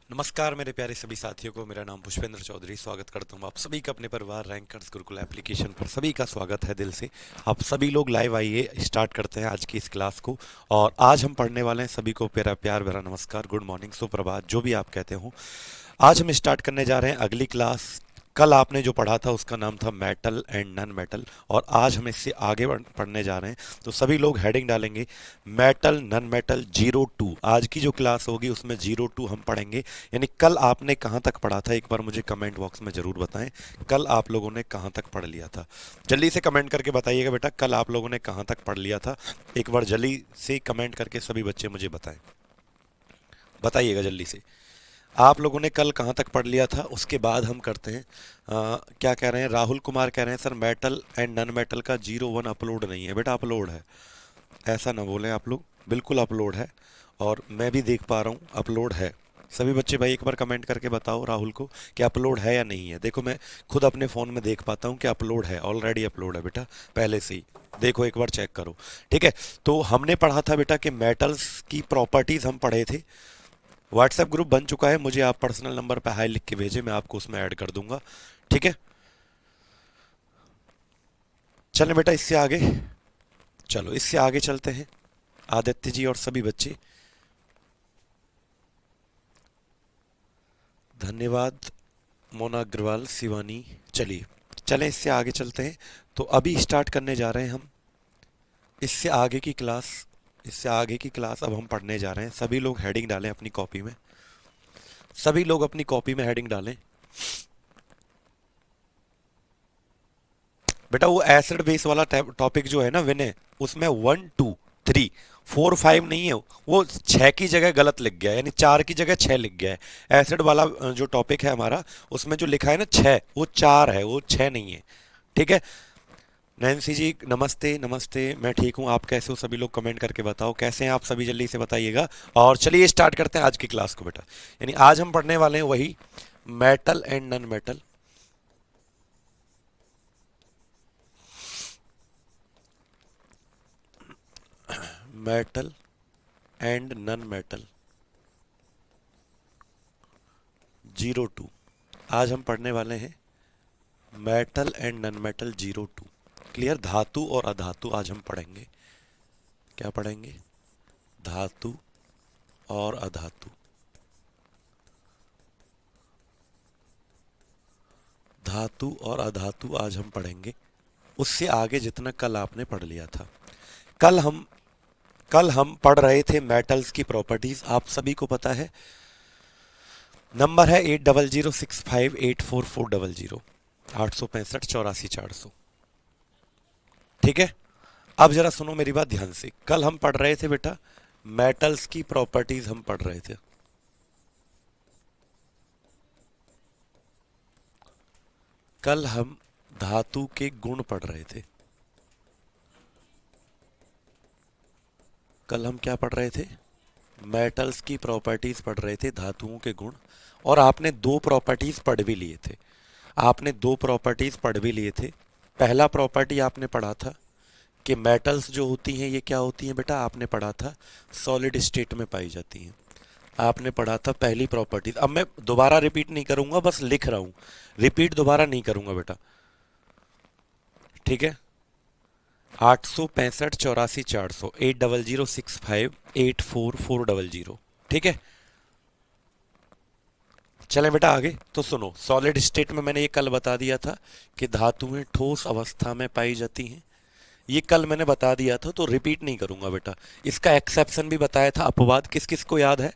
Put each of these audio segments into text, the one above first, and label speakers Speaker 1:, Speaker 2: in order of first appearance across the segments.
Speaker 1: नमस्कार मेरे प्यारे सभी साथियों को। मेरा नाम पुष्पेंद्र चौधरी। स्वागत करता हूँ आप सभी का अपने परिवार रैंकर्स गुरुकुल एप्लीकेशन पर। सभी का स्वागत है दिल से। आप सभी लोग लाइव आइए, स्टार्ट करते हैं आज की इस क्लास को। और आज हम पढ़ने वाले हैं, सभी को प्यारा प्यार भरा नमस्कार, गुड मॉर्निंग, सुप्रभात, जो भी आप कहते हो। आज हम स्टार्ट करने जा रहे हैं अगली क्लास। कल आपने जो पढ़ा था उसका नाम था मेटल एंड नॉन मेटल, और आज हम इससे आगे पढ़ने जा रहे हैं। तो सभी लोग हेडिंग डालेंगे मेटल नॉन मेटल 02। आज की जो क्लास होगी उसमें 02 हम पढ़ेंगे। यानी कल आपने कहाँ तक पढ़ा था, एक बार मुझे कमेंट बॉक्स में ज़रूर बताएं। कल आप लोगों ने कहाँ तक पढ़ लिया था, जल्दी से कमेंट करके बताइएगा बेटा। कल आप लोगों ने कहाँ तक पढ़ लिया था, एक बार जल्दी से कमेंट करके सभी बच्चे मुझे बताएं। बताइएगा जल्दी से आप लोगों ने कल कहाँ तक पढ़ लिया था। उसके बाद हम करते हैं क्या कह रहे हैं। राहुल कुमार कह रहे हैं sir metal and non metal का 01 अपलोड नहीं है। बेटा अपलोड है, ऐसा ना बोलें आप लोग, बिल्कुल अपलोड है। और मैं भी देख पा रहा हूँ अपलोड है। सभी बच्चे भाई एक बार कमेंट करके बताओ राहुल को कि अपलोड है या नहीं है। देखो मैं खुद अपने फ़ोन में देख पाता हूँ कि अपलोड है, ऑलरेडी अपलोड है बेटा, पहले से ही। देखो एक बार चेक करो, ठीक है। तो हमने पढ़ा था बेटा कि मेटल्स की प्रॉपर्टीज़ हम पढ़े थे। व्हाट्सएप ग्रुप बन चुका है, मुझे आप पर्सनल नंबर पे हाई लिख के भेजें, मैं आपको उसमें ऐड कर दूंगा, ठीक है। चलें बेटा इससे आगे, चलो इससे आगे चलते हैं। आदित्य जी और सभी बच्चे धन्यवाद। मोना अग्रवाल, शिवानी। चलिए चलें इससे आगे चलते हैं। तो अभी स्टार्ट करने जा रहे हैं हम इससे आगे की क्लास। इससे आगे की क्लास अब हम पढ़ने जा रहे हैं। सभी लोग हेडिंग डालें अपनी कॉपी में, सभी लोग अपनी कॉपी में हेडिंग डालें। बेटा वो एसिड बेस वाला टॉपिक जो है ना विनय, उसमें 1 2 3 4 5 नहीं है, वो 6 की जगह गलत लिख गया है, यानी 4 की जगह 6 लिख गया है। एसिड वाला जो टॉपिक है हमारा, उसमें जो लिखा है ना 6, वो 4 है, वो 6 नहीं है, ठीक है। नैन्सी जी नमस्ते। नमस्ते, मैं ठीक हूँ, आप कैसे हो? सभी लोग कमेंट करके बताओ कैसे हैं आप सभी, जल्दी से बताइएगा। और चलिए स्टार्ट करते हैं आज की क्लास को बेटा। यानी आज हम पढ़ने वाले हैं वही metal and non metal. Metal and non metal 02। आज हम पढ़ने वाले हैं metal and non metal 02। Clear? धातु और अधातु आज हम पढ़ेंगे। क्या पढ़ेंगे? धातु और अधातु। धातु और अधातु आज हम पढ़ेंगे। उससे आगे जितना कल आपने पढ़ लिया था। कल हम कल हम पढ़ रहे थे मेटल्स की प्रॉपर्टीज, आप सभी को पता है। नंबर है 8006584400, 865 84 400, ठीक है। अब जरा सुनो मेरी बात ध्यान से। कल हम पढ़ रहे थे बेटा मेटल्स की प्रॉपर्टीज हम पढ़ रहे थे। कल हम धातु के गुण पढ़ रहे थे। कल हम क्या पढ़ रहे थे? मेटल्स की प्रॉपर्टीज पढ़ रहे थे, धातुओं के गुण। और आपने दो प्रॉपर्टीज पढ़ भी लिए थे। आपने दो प्रॉपर्टीज पढ़ भी लिए थे। पहला प्रॉपर्टी आपने पढ़ा था कि मेटल्स जो होती हैं ये क्या होती हैं बेटा, आपने पढ़ा था सॉलिड स्टेट में पाई जाती हैं। आपने पढ़ा था पहली प्रॉपर्टी। अब मैं दोबारा रिपीट नहीं करूंगा, बस लिख रहा हूं, रिपीट दोबारा नहीं करूंगा बेटा, ठीक है। 865 84 400, 8006584400, ठीक है। चलें बेटा आगे। तो सुनो, सॉलिड स्टेट में मैंने ये कल बता दिया था कि धातुएं ठोस अवस्था में पाई जाती हैं। ये कल मैंने बता दिया था, तो रिपीट नहीं करूंगा बेटा। इसका एक्सेप्शन भी बताया था, अपवाद किस किस को याद है?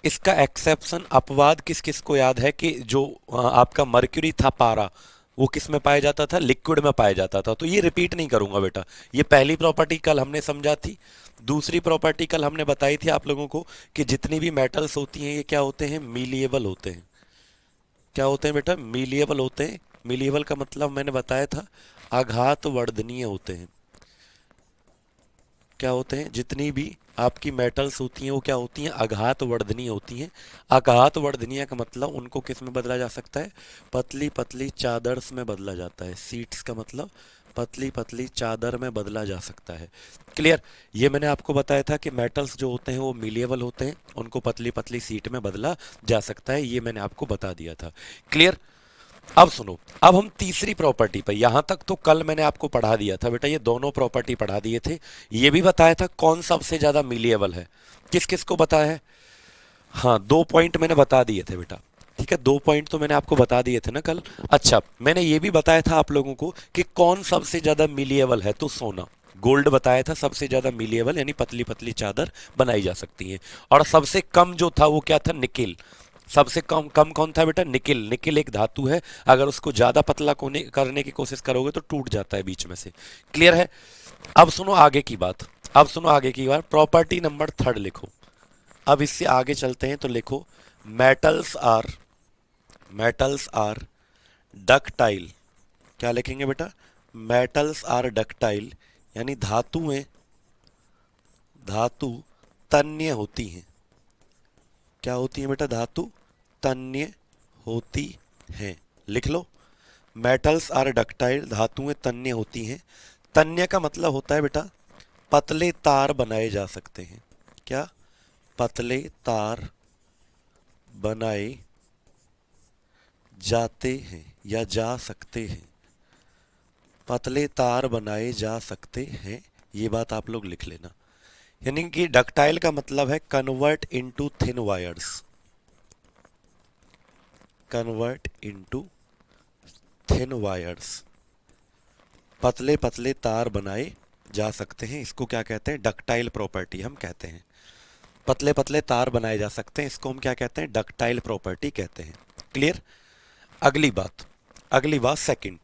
Speaker 1: इसका एक्सेप्शन अपवाद किस किस को याद है कि जो आपका मर्क्यूरी था पारा, वो किस में पाया जाता था? लिक्विड में पाया जाता था। तो ये रिपीट नहीं करूंगा बेटा। ये पहली प्रॉपर्टी कल हमने समझा थी। दूसरी प्रॉपर्टी कल हमने बताई थी आप लोगों को कि जितनी भी मेटल्स होती हैं ये क्या होते हैं? मीलिएबल होते हैं। क्या होते हैं बेटा? मीलिएबल होते हैं। मीलिएबल का मतलब मैंने बताया था आघात वर्धनीय होते हैं। क्या होते हैं? जितनी भी आपकी मेटल्स होती हैं वो क्या होती हैं? आघात वर्धनीय होती हैं। आघात वर्धनीय का मतलब उनको किस में बदला जा सकता है? पतली पतली चादर्स में बदला जाता है। सीट्स का मतलब पतली पतली चादर में बदला जा सकता है। क्लियर। ये मैंने आपको बताया था कि मेटल्स जो होते हैं वो मिलिएबल होते हैं, उनको पतली पतली सीट में बदला जा सकता है, ये मैंने आपको बता दिया था। क्लियर। अब सुनो, अब हम तीसरी प्रॉपर्टी पर, यहां तक तो कल मैंने आपको पढ़ा दिया था बेटा, ये दोनों प्रॉपर्टी पढ़ा दिए थे, ये भी बताया था कौन सबसे ज्यादा मिलिएबल है, किस किस को बताया है। हाँ, 2 पॉइंट मैंने बता दिए थे बेटा, ठीक है, 2 पॉइंट तो मैंने आपको बता दिए थे ना कल। अच्छा, मैंने ये भी बताया था आप लोगों को कि कौन सबसे ज्यादा मिलिएबल है, तो सोना, गोल्ड बताया था सबसे ज्यादा मिलिएबल, यानी पतली पतली चादर बनाई जा सकती है। और सबसे कम जो था वो क्या था, निकिल। सबसे कम कम कौन था बेटा, निकिल। निकिल एक धातु है, अगर उसको ज्यादा पतला करने की कोशिश करोगे तो टूट जाता है बीच में से। क्लियर है। अब सुनो आगे की बात, अब सुनो आगे की बात, प्रॉपर्टी नंबर 3 लिखो। अब इससे आगे चलते हैं तो लिखो, मेटल्स आर डक्टाइल। क्या लिखेंगे बेटा, मेटल्स आर डक्टाइल, यानी धातु तन्य होती हैं। क्या होती है बेटा, धातु तन्य होती हैं। लिख लो, मेटल्स आर डक्टाइल, धातुएं तन्य होती हैं। तन्य का मतलब होता है बेटा पतले तार बनाए जा सकते हैं। क्या, पतले तार बनाए जाते हैं या जा सकते हैं, पतले तार बनाए जा सकते हैं, ये बात आप लोग लिख लेना। यानी कि डक्टाइल का मतलब है convert into thin wires, convert into thin wires, पतले पतले तार बनाए जा सकते हैं, इसको क्या कहते हैं, डक्टाइल प्रॉपर्टी हम कहते हैं। पतले पतले तार बनाए जा सकते हैं, इसको हम क्या कहते हैं, डक्टाइल प्रॉपर्टी कहते हैं। क्लियर। अगली बात सेकंड,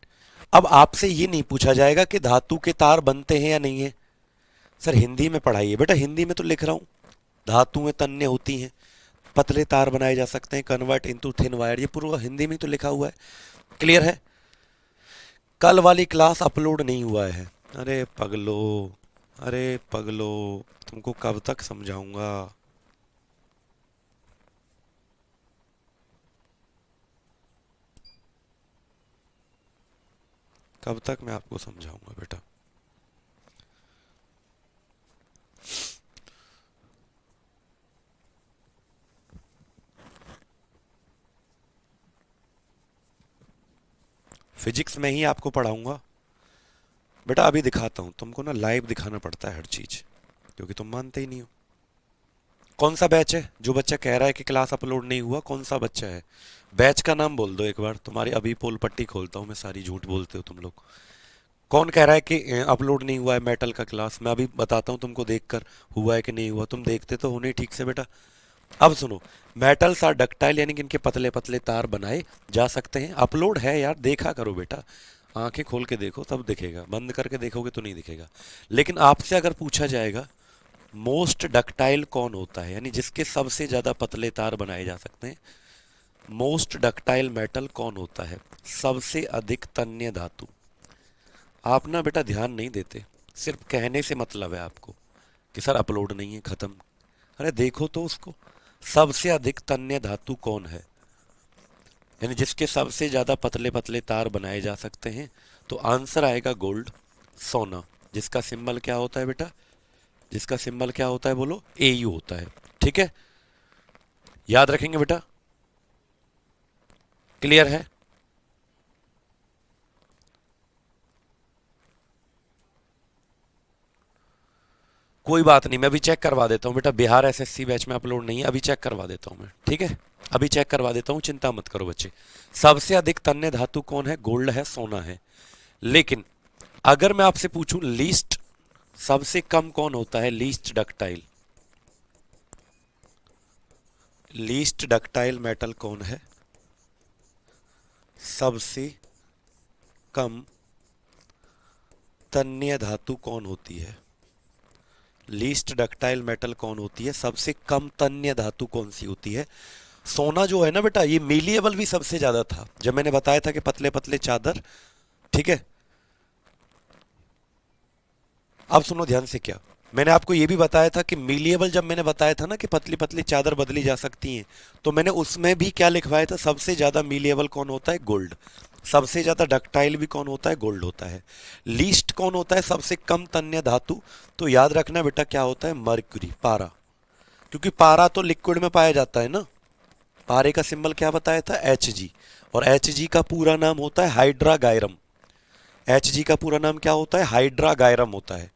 Speaker 1: अब आपसे ये नहीं पूछा जाएगा कि धातु के तार बनते हैं या नहीं है। सर हिंदी में पढ़ाइए बेटा, हिंदी में तो लिख रहा हूं, धातुएं तन्य होती हैं, पतले तार बनाए जा सकते हैं, कन्वर्ट इनटू थिन वायर, ये पूरा हिंदी में तो लिखा हुआ है। क्लियर है। कल वाली क्लास अपलोड नहीं हुआ है। अरे पगलो, अरे पगलो, तुमको कब तक समझाऊंगा। कब तक मैं आपको समझाऊंगा बेटा। फिजिक्स में ही आपको पढ़ाऊंगा बेटा। अभी दिखाता हूं तुमको ना, लाइव दिखाना पड़ता है हर चीज, क्योंकि तुम मानते ही नहीं हो। कौन सा बैच है जो बच्चा कह रहा है कि क्लास अपलोड नहीं हुआ, कौन सा बच्चा है, बैच का नाम बोल दो एक बार। तुम्हारी अभी पोल पट्टी खोलता हूं मैं, सारी झूठ बोलते हो तुम लोग। कौन कह रहा है कि अपलोड नहीं हुआ है मेटल का क्लास, मैं अभी बताता हूं तुमको देखकर हुआ है कि नहीं हुआ, तुम देखते तो होने ठीक से बेटा। अब सुनो, मेटल्स आर डक्टाइल, यानी कि इनके पतले पतले तार बनाए जा सकते हैं। अपलोड है यार, देखा करो बेटा, आंखें खोल के देखो तब दिखेगा, बंद करके देखोगे तो नहीं दिखेगा। लेकिन आपसे अगर पूछा जाएगा मोस्ट डक्टाइल कौन होता है, यानी जिसके सबसे ज्यादा पतले तार बनाए जा सकते हैं, मोस्ट डक्टाइल मेटल कौन होता है, सबसे अधिक तन्य धातु। आप ना बेटा ध्यान नहीं देते, सिर्फ कहने से मतलब है आपको कि सर अपलोड नहीं है, खत्म। अरे देखो तो उसको, सबसे अधिक तन्य धातु कौन है, यानी जिसके सबसे ज्यादा पतले पतले तार बनाए जा सकते हैं, तो आंसर आएगा गोल्ड, सोना, जिसका सिंबल क्या होता है बेटा, जिसका सिंबल क्या होता है बोलो, एयू होता है। ठीक है, याद रखेंगे बेटा। क्लियर है। कोई बात नहीं, मैं अभी चेक करवा देता हूँ बेटा, बिहार एसएससी बैच में अपलोड नहीं है, अभी चेक करवा देता हूँ मैं, ठीक है, अभी चेक करवा देता हूँ, चिंता मत करो बच्चे। सबसे अधिक तन्य धातु कौन है, गोल्ड है, सोना है। लेकिन अगर मैं आपसे पूछूं लीस्ट, सबसे कम कौन होता है, least ductile, least ductile metal कौन है, सबसे कम तन्य धातु कौन होती है, लीस्ट डक्टाइल मेटल कौन होती है, सबसे कम तन्य धातु कौन सी होती है। सोना जो है ना बेटा, ये मिलिएबल भी सबसे ज्यादा था, जब मैंने बताया था कि पतले पतले चादर, ठीक है। अब सुनो ध्यान से, क्या मैंने आपको ये भी बताया था कि मिलिएबल, जब मैंने बताया था ना कि पतली पतली चादर बदली जा सकती हैं, तो मैंने उसमें भी क्या लिखवाया था, सबसे ज्यादा मिलिएबल कौन होता है, गोल्ड। सबसे ज्यादा डक्टाइल भी कौन होता है? गोल्ड होता है। लीस्ट कौन होता है? सबसे कम तन्य धातु। तो याद रखना बेटा क्या होता है? मर्क्यूरी, पारा। क्योंकि पारा तो लिक्विड में पाया जाता है ना। पारे का सिंबल क्या बताया था? Hg। और Hg का पूरा नाम होता है हाइड्रागायरम। Hg का पूरा नाम क्या होता है? हाइड्रागायरम होता है।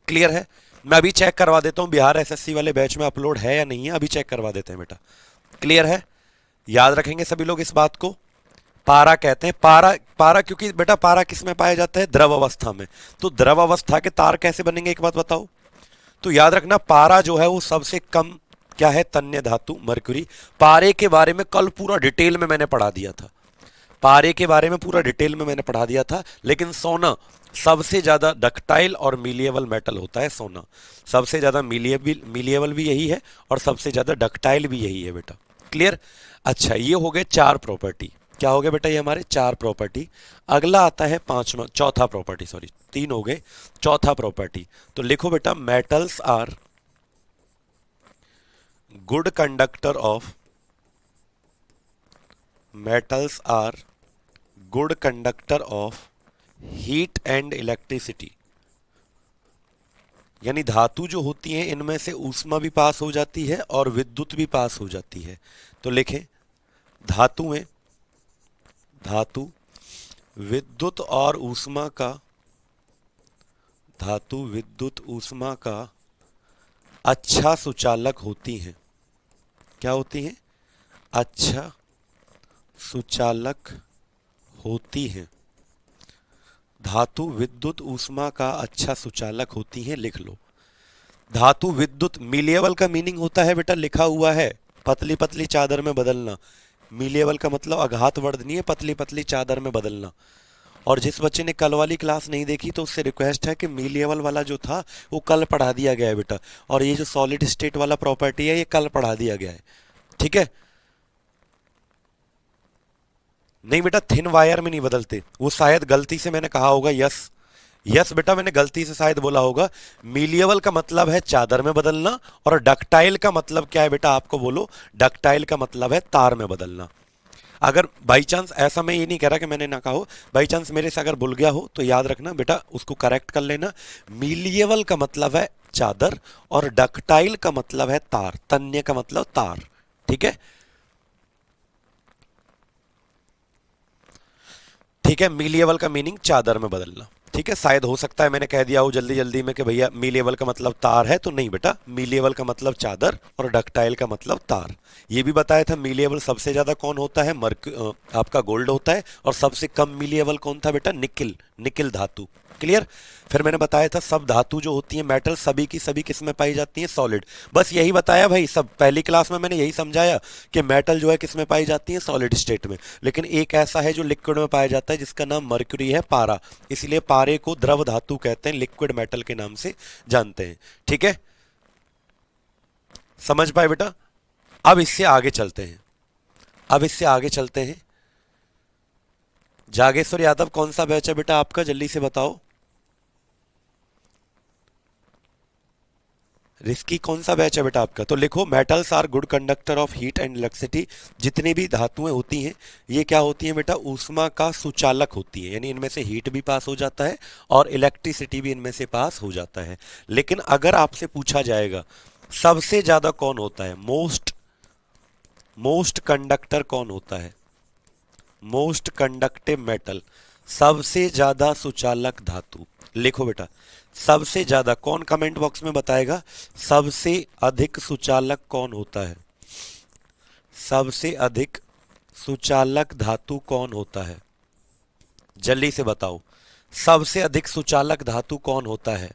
Speaker 1: क्लियर है? मैं अभी चेक करवा देता हूं बिहार एसएससी वाले बैच में अपलोड है या नहीं है, अभी चेक करवा देते हैं बेटा। क्लियर है? याद रखेंगे सभी लोग इस बात को। पारा कहते हैं, पारा पारा क्योंकि बेटा पारा किस में पाया जाता है? द्रव अवस्था में। तो द्रव अवस्था के तार कैसे बनेंगे एक बात बताओ। तो याद रखना पारा जो है वो सबसे कम क्या है? तन्य धातु मरक्यूरी। पारे के बारे में कल पूरा डिटेल में मैंने पढ़ा दिया था। पारे के बारे में पूरा डिटेल में मैंने पढ़ा दिया था। लेकिन सोना सबसे ज्यादा डक्टाइल और मिलिएबल मेटल होता है। सोना सबसे ज्यादा मिलिएबल भी यही है और सबसे ज्यादा डक्टाइल भी यही है बेटा। क्लियर? अच्छा, ये हो गए 4 प्रॉपर्टी। क्या हो गए बेटा? ये हमारे 4 प्रॉपर्टी। अगला आता है चौथा प्रॉपर्टी, सॉरी 3 हो गए, चौथा प्रॉपर्टी। तो लिखो बेटा, metals are good conductor of metals are good conductor of heat and electricity। यानी धातु जो होती हैं इनमें से ऊष्मा भी पास हो जाती है और विद्युत भी पास हो जाती है। तो लिखें, धातु विद्युत और ऊष्मा का, धातु विद्युत ऊष्मा का अच्छा सुचालक होती हैं। क्या होती हैं? अच्छा सुचालक होती हैं। धातु विद्युत ऊष्मा का अच्छा सुचालक होती हैं। लिख लो, धातु विद्युत, मिलिएबल का मीनिंग होता है बेटा, लिखा हुआ है, पतली पतली चादर में बदलना। मिलिएबल का मतलब आघात वर्धनीय है, पतली पतली चादर में बदलना। और जिस बच्चे ने कल वाली क्लास नहीं देखी तो उससे रिक्वेस्ट है कि मिलिएबल वाला जो था वो कल पढ़ा दिया गया है बेटा, और ये जो सॉलिड स्टेट वाला प्रॉपर्टी है ये कल पढ़ा दिया गया है। ठीक है? नहीं बेटा, थिन वायर में नहीं बदलते, वो शायद गलती से मैंने कहा होगा। यस यस बेटा, मैंने गलती से शायद बोला होगा। मिलिएबल का मतलब है चादर में बदलना, और डक्टाइल का मतलब क्या है बेटा? आपको बोलो, डक्टाइल का मतलब है तार में बदलना। अगर बाई चांस, ऐसा मैं ये नहीं कह रहा कि मैंने ना कहा हो, बाई चांस मेरे से अगर भूल गया हो तो याद रखना बेटा, उसको करेक्ट कर लेना। मिलिएबल का मतलब है चादर और डक्टाइल का मतलब है तार, तन्य का मतलब तार। ठीक है? ठीक है, मिलिएबल का मीनिंग चादर में बदलना। ठीक है? शायद हो सकता है मैंने कह दिया हो जल्दी जल्दी में कि भैया मिलिएबल का मतलब तार है, तो नहीं बेटा, मिलिएबल का मतलब चादर और डक्टाइल का मतलब तार। ये भी बताया था मिलिएबल सबसे ज्यादा कौन होता है? आपका गोल्ड होता है। और सबसे कम मिलिएबल कौन था बेटा? निकिल, निकिल धातु। क्लियर? फिर मैंने बताया था सब धातु जो होती है मेटल, सभी की सभी किस में पाई जाती है? सॉलिड। बस यही बताया भाई, सब पहली क्लास में मैंने यही समझाया कि मेटल जो है किस में पाई जाती है? सॉलिड स्टेट में। लेकिन एक ऐसा है जो लिक्विड में पाया जाता है जिसका नाम मर्क्यूरी है, पारा। इसलिए पारे को द्रव धातु कहते हैं, लिक्विड मेटल के नाम से जानते हैं। ठीक है? समझ पाए बेटा? अब इससे आगे चलते हैं, अब इससे आगे चलते हैं। जागेश्वर यादव कौन सा बैच है बेटा आपका? जल्दी से बताओ। रिस्की कौन सा बैच है बेटा आपका? तो लिखो, metals are good conductor of heat and electricity. जितनी भी धातुएं होती हैं ये क्या होती हैं बेटा? ऊष्मा का सुचालक होती है। यानी इनमें से हीट भी पास हो जाता है और इलेक्ट्रिसिटी भी इनमें से पास हो जाता है। लेकिन अगर आपसे पूछा जाएगा सबसे ज्यादा कौन होता है, मोस्ट कंडक्टर कौन होता है, मोस्ट कंडक्टिव मेटल, सबसे ज्यादा सुचालक धातु, लिखो बेटा सबसे ज्यादा कौन? कमेंट बॉक्स में बताएगा सबसे अधिक सुचालक कौन होता है, सबसे अधिक सुचालक धातु कौन होता है? जल्दी से बताओ, सबसे अधिक सुचालक धातु कौन होता है?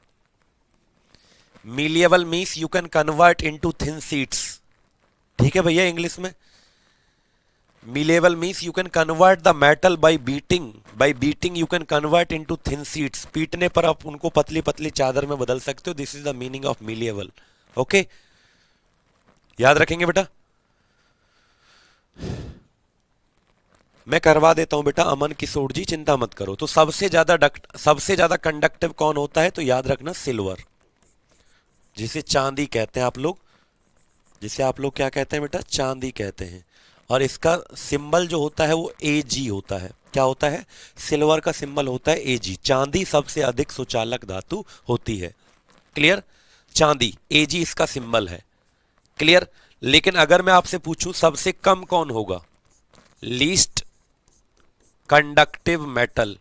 Speaker 1: Malleable means you can convert into thin sheets. ठीक है भैया? इंग्लिश में malleable means you can convert the metal by beating you can convert into thin sheets. पीटने पर आप उनको पतली पतली चादर में बदल सकते हो। This is the meaning of malleable. Okay, याद रखेंगे बेटा? मैं करवा देता हूं बेटा, अमन किशोर जी, चिंता मत करो। तो सबसे ज्यादा कंडक्टिव कौन होता है? तो याद रखना सिल्वर, जिसे चांदी कहते हैं आप लोग, जिसे आप लोग क्या कहते हैं बेटा? चांदी कहते हैं। और इसका सिंबल जो होता है वो Ag होता है। क्या होता है, सिल्वर का सिंबल होता है Ag। चांदी सबसे अधिक सुचालक धातु होती है। क्लियर, चांदी Ag इसका सिंबल है। क्लियर, लेकिन अगर मैं आपसे पूछूं सबसे कम कौन होगा, least conductive metal,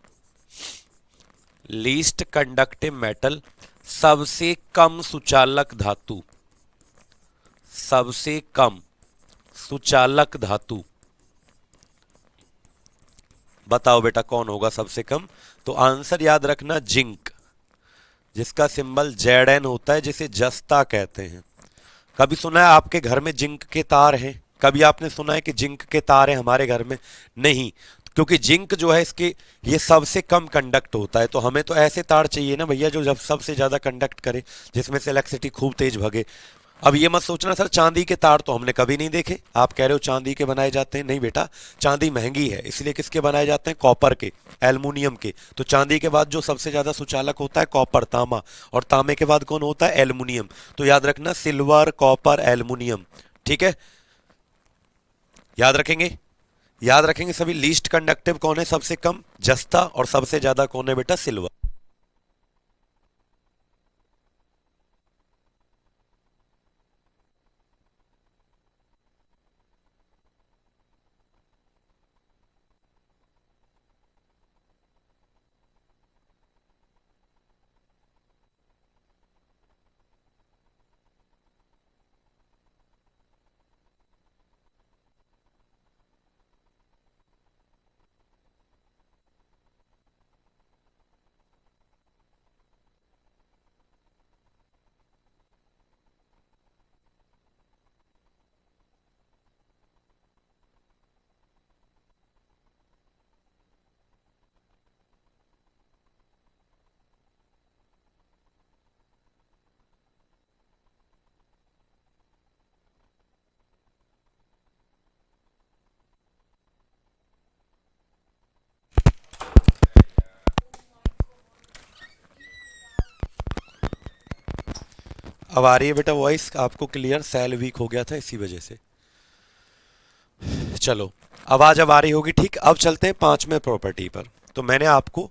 Speaker 1: least conductive metal, सबसे कम सुचालक धातु, सबसे कम सुचालक धातु, बताओ बेटा कौन होगा सबसे कम। तो आंसर याद रखना, जिंक, जिसका सिंबल Zn होता है, जिसे जस्ता कहते हैं। कभी सुना है आपके घर में जिंक के तार हैं? कभी आपने सुना है कि जिंक के तार हैं हमारे घर में? नहीं, क्योंकि जिंक जो है इसके, ये सबसे कम कंडक्ट होता है। तो हमें तो ऐसे तार चाहिए ना भैया जो जब सबसे ज्यादा कंडक्ट करे, जिसमें से इलेक्ट्रिसिटी खूब तेज भगे। अब ये मत सोचना सर चांदी के तार तो हमने कभी नहीं देखे, आप कह रहे हो चांदी के बनाए जाते हैं। नहीं बेटा, चांदी महंगी है, इसलिए किसके बनाए जाते हैं, कॉपर के, एल्युमिनियम के। तो चांदी के बाद जो सबसे ज्यादा सुचालक होता है कॉपर, तांबा, और तांबे के बाद कौन होता है, एल्युमिनियम। तो याद रखना, सिल्वर, कॉपर, एल्युमिनियम। ठीक है, याद रखेंगे, याद रखेंगे सभी। लीस्ट कंडक्टिव कौन है, सबसे कम, जस्ता, और सबसे ज्यादा कौन है बेटा, सिल्वर। अब आ रही है बेटा वॉइस आपको क्लियर? सेल वीक हो गया था इसी वजह से। चलो, आवाज अब आ रही होगी, ठीक। अब चलते हैं पांचवें प्रॉपर्टी पर। तो मैंने आपको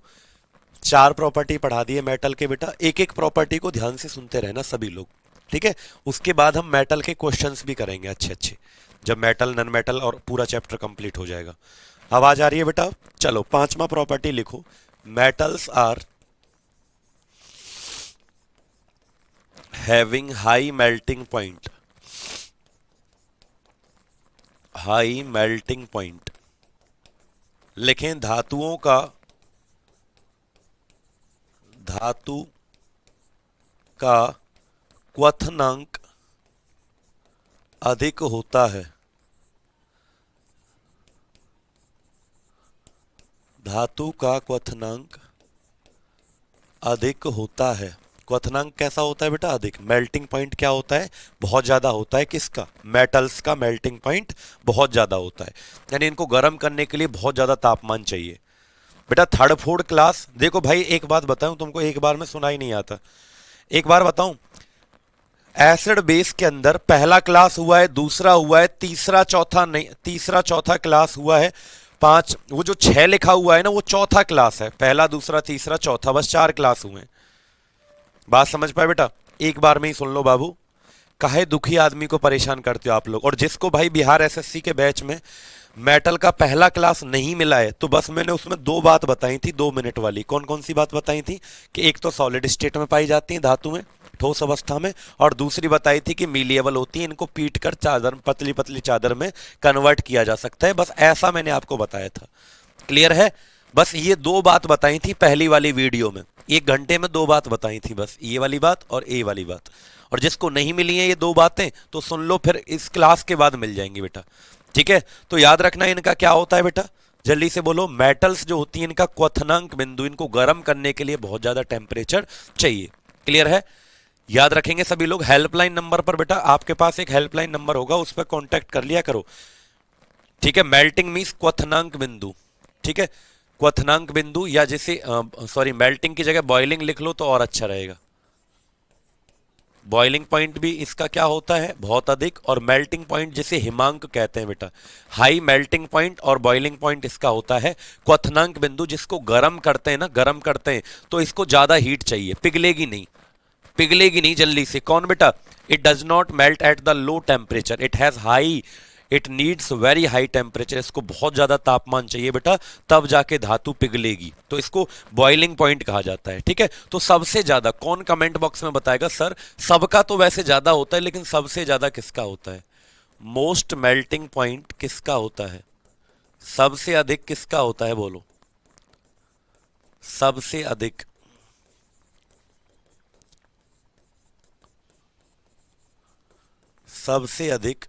Speaker 1: चार प्रॉपर्टी पढ़ा दी है मेटल के बेटा, एक एक प्रॉपर्टी को ध्यान से सुनते रहना सभी लोग, ठीक है। उसके बाद हम मेटल के क्वेश्चंस भी करेंगे अच्छे अच्छे, जब मेटल, नन मेटल और पूरा चैप्टर कंप्लीट हो जाएगा। आवाज आ रही है बेटा? चलो, पांचवा प्रॉपर्टी लिखो, metals are having high melting point, high melting point. लिखें, धातुओं का, धातु का क्वथनांक अधिक होता है, धातु का क्वथनांक अधिक होता है। क्वथनांक कैसा होता है बेटा? अधिक। मेल्टिंग पॉइंट क्या होता है? बहुत ज्यादा होता है। किसका? मेटल्स का मेल्टिंग पॉइंट बहुत ज्यादा होता है, यानी इनको गर्म करने के लिए बहुत ज्यादा तापमान चाहिए। बेटा थर्ड फोर्थ क्लास, देखो भाई एक बात बताऊं तुमको, एक बार में सुनाई नहीं आता, एक बार बताऊं। एसिड बेस के अंदर पहला क्लास हुआ है, दूसरा हुआ है, तीसरा चौथा नहीं, तीसरा चौथा क्लास हुआ है, पांच, वो जो 6 लिखा हुआ है ना वो चौथा क्लास है। पहला, दूसरा, तीसरा, चौथा, बस 4 क्लास हुए हैं। बात समझ पाए बेटा? एक बार में ही सुन लो बाबू, काहे दुखी आदमी को परेशान करते हो आप लोग। और जिसको भाई बिहार एसएससी के बैच में मेटल का पहला क्लास नहीं मिला है, तो बस मैंने उसमें दो बात बताई थी, 2 मिनट वाली। कौन कौन सी बात बताई थी? कि एक तो सॉलिड स्टेट में पाई जाती है धातु में, ठोस अवस्था में, और दूसरी बताई थी कि मीलिएबल होती है, इनको पीट कर चादर, पतली पतली चादर में कन्वर्ट किया जा सकता है। बस ऐसा मैंने आपको बताया था। क्लियर है? बस ये दो बात बताई थी पहली वाली वीडियो में, 1 घंटे में 2 बात बताई थी, बस ये वाली बात और ये वाली बात। और जिसको नहीं मिली है ये 2 बातें तो सुन लो, फिर इस क्लास के बाद मिल जाएंगी बेटा, ठीक है। तो याद रखना इनका क्या होता है बेटा, जल्दी से बोलो। मेटल्स जो होती है इनका क्वथनांक बिंदु, इनको गर्म करने के लिए बहुत ज्यादा टेम्परेचर चाहिए। क्लियर है? याद रखेंगे सभी लोग। हेल्पलाइन नंबर पर बेटा, आपके पास एक हेल्पलाइन नंबर होगा, उस पर कॉन्टैक्ट कर लिया करो, ठीक है। मेल्टिंग मीन्स क्वथनांक बिंदु, ठीक है, क्वथनांक बिंदु, या जैसे सॉरी मेल्टिंग की जगह बॉइलिंग लिख लो तो और अच्छा रहेगा। बॉइलिंग पॉइंट भी इसका क्या होता है, बहुत अधिक। और मेल्टिंग पॉइंट जिसे हिमांक कहते हैं बेटा, हाई मेल्टिंग पॉइंट। और बॉइलिंग पॉइंट इसका होता है क्वथनांक बिंदु, जिसको गर्म करते हैं ना, गर्म करते हैं तो इसको ज्यादा हीट चाहिए, पिघलेगी नहीं, पिघलेगी नहीं जल्दी से। कौन बेटा, it does not melt at the low temperature, it has high, it needs very high temperature, इसको बहुत ज्यादा तापमान चाहिए बेटा, तब जाके धातु पिघलेगी, तो इसको बॉइलिंग पॉइंट कहा जाता है। ठीक है, तो सबसे ज्यादा कौन कमेंट बॉक्स में बताएगा सर, सबका तो वैसे ज्यादा होता है लेकिन सबसे ज्यादा किसका होता है, मोस्ट मेल्टिंग पॉइंट किसका होता है, सबसे अधिक किसका होता है, बोलो सबसे अधिक, सबसे अधिक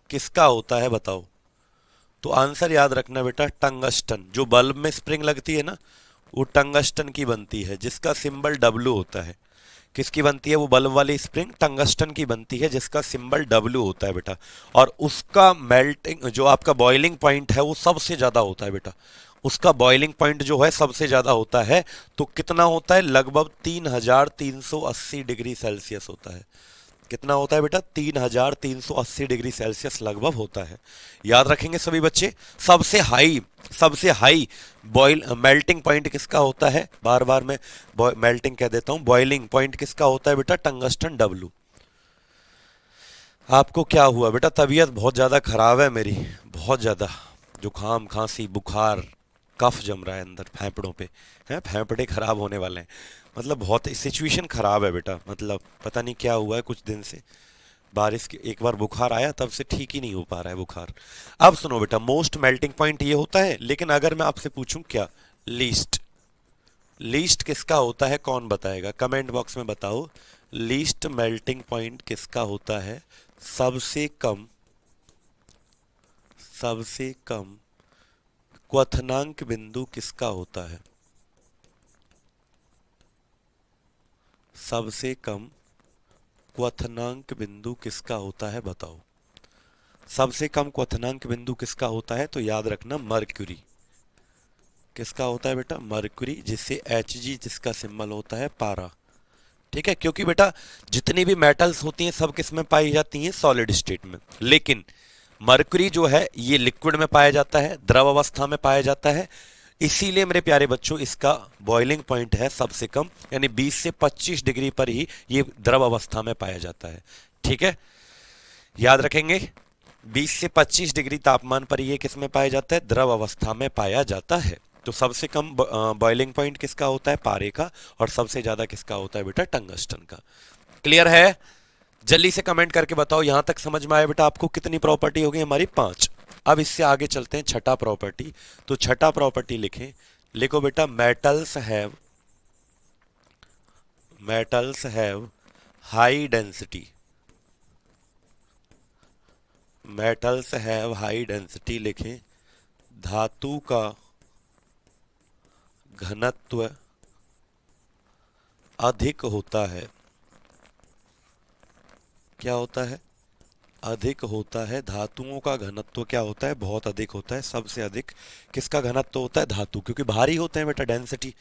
Speaker 1: किसका होता है बताओ। तो आंसर याद रखना बेटा, टंगस्टन। जो बल्ब में स्प्रिंग लगती है ना, वो टंगस्टन की बनती है, जिसका सिंबल डब्ल्यू होता है। किसकी बनती है वो बल्ब वाली स्प्रिंग, टंगस्टन की बनती है, जिसका सिंबल डब्ल्यू होता है बेटा। और उसका मेल्टिंग, जो आपका बॉइलिंग पॉइंट है वो सबसे ज्यादा होता है बेटा, उसका बॉइलिंग पॉइंट जो है सबसे ज्यादा होता है। तो कितना होता है, लगभग 3380 डिग्री सेल्सियस होता है। कितना होता है बेटा, 3380 डिग्री सेल्सियस लगभग होता है। याद रखेंगे सभी बच्चे। सबसे हाई, सबसे हाई बॉइल मेल्टिंग पॉइंट किसका होता है, बार बार मैं मेल्टिंग कह देता हूं, बॉइलिंग पॉइंट किसका होता है बेटा, टंगस्टन डब्लू। आपको क्या हुआ बेटा, तबीयत बहुत ज्यादा खराब है मेरी, बहुत ज्यादा, जुकाम खांसी बुखार, कफ जम रहा है अंदर फेफड़ों पे, हैं फेफड़े खराब होने वाले हैं। मतलब बहुत सिचुएशन खराब है बेटा, मतलब पता नहीं क्या हुआ है कुछ दिन से, बारिश के एक बार बुखार आया तब से ठीक ही नहीं हो पा रहा है बुखार। अब सुनो बेटा, मोस्ट मेल्टिंग पॉइंट ये होता है, लेकिन अगर मैं आपसे पूछूं क्या, लीस्ट, लीस्ट किसका होता है, कौन बताएगा, कमेंट बॉक्स में बताओ। लीस्ट मेल्टिंग पॉइंट किसका होता है, सबसे कम, सबसे कम क्वथनांक बिंदु किसका होता है, सबसे कम क्वथनांक बिंदु किसका होता है बताओ। सबसे कम क्वथनांक बिंदु किसका होता है, तो याद रखना मर्क्यूरी। किसका होता है बेटा, मर्क्यूरी, जिससे एच जी, जिसका सिंबल होता है पारा। ठीक है, क्योंकि बेटा जितनी भी मेटल्स होती हैं सब किस में पाई जाती हैं, सॉलिड स्टेट में, लेकिन मर्क्यूरी जो है ये लिक्विड में पाया जाता है, द्रव अवस्था में पाया जाता है। इसीलिए मेरे प्यारे बच्चों इसका बॉइलिंग पॉइंट है सबसे कम, यानी 20 से 25 डिग्री पर ही ये द्रव अवस्था में पाया जाता है। ठीक है, याद रखेंगे, 20 से 25 डिग्री तापमान पर ये किस में पाया जाता है, द्रव अवस्था में पाया जाता है। तो सबसे कम बॉइलिंग पॉइंट किसका होता है, पारे का, और सबसे ज्यादा किसका होता है बेटा, टंगस्टन का। क्लियर है, जल्दी से कमेंट करके बताओ, यहां तक समझ में आया बेटा आपको। कितनी प्रॉपर्टी हो गई हमारी, 5। अब इससे आगे चलते हैं छठा प्रॉपर्टी। तो छठा प्रॉपर्टी लिखें, लिखो बेटा, metals have high density, metals have high density लिखें, धातु का घनत्व अधिक होता है। क्या होता है, अधिक होता है, धातुओं का घनत्व क्या होता है, बहुत अधिक होता है। सबसे अधिक किसका घनत्व होता है, धातु, क्योंकि भारी होते हैं बेटा, डेंसिटी।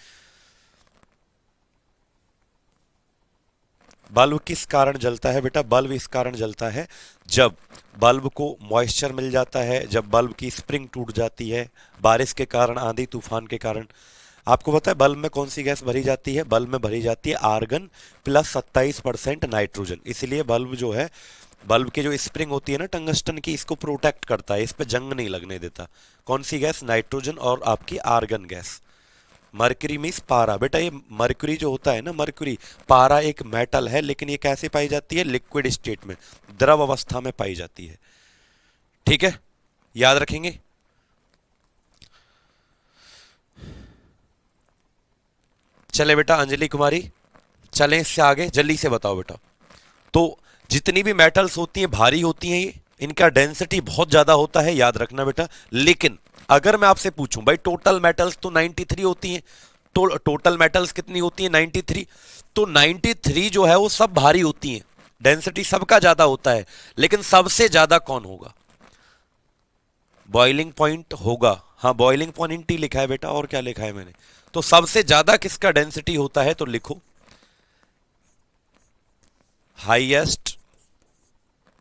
Speaker 1: बल्ब किस कारण जलता है बेटा, बल्ब इस कारण जलता है जब बल्ब को मॉइस्चर मिल जाता है, जब बल्ब की स्प्रिंग टूट जाती है, बारिश के कारण, आंधी तूफान के कारण। आपको पता है बल्ब में कौन सी गैस भरी जाती है, बल्ब में भरी जाती है आर्गन प्लस 27% नाइट्रोजन। इसलिए बल्ब जो है, बल्ब की जो स्प्रिंग होती है ना टंगस्टन की, इसको प्रोटेक्ट करता है, इस पे जंग नहीं लगने देता। कौन सी गैस, नाइट्रोजन और आपकी आर्गन गैस। मरकरी मीन्स पारा। बेटा ये मरकरी जो होता है ना, मरकरी पारा एक मेटल है, लेकिन ये कैसे पाई जाती है, लिक्विड स्टेट में, द्रव अवस्था में पाई जाती है। ठीक है, याद रखेंगे। चले बेटा अंजलि कुमारी, चलें इससे आगे, जल्दी से बताओ बेटा। तो जितनी भी मेटल्स होती हैं भारी होती हैं, ये इनका डेंसिटी बहुत ज्यादा होता है, याद रखना बेटा। लेकिन अगर मैं आपसे पूछूं भाई, टोटल मेटल्स तो 93 होती हैं, तो टोटल मेटल्स कितनी होती हैं, 93। तो 93 जो है वो सब भारी होती हैं, डेंसिटी सबका ज्यादा होता है, लेकिन सबसे ज्यादा कौन होगा, बॉइलिंग पॉइंट होगा। हाँ, बॉइलिंग पॉइंट ही लिखा है बेटा, और क्या लिखा है मैंने। तो सबसे ज्यादा किसका डेंसिटी होता है, तो लिखो हाईएस्ट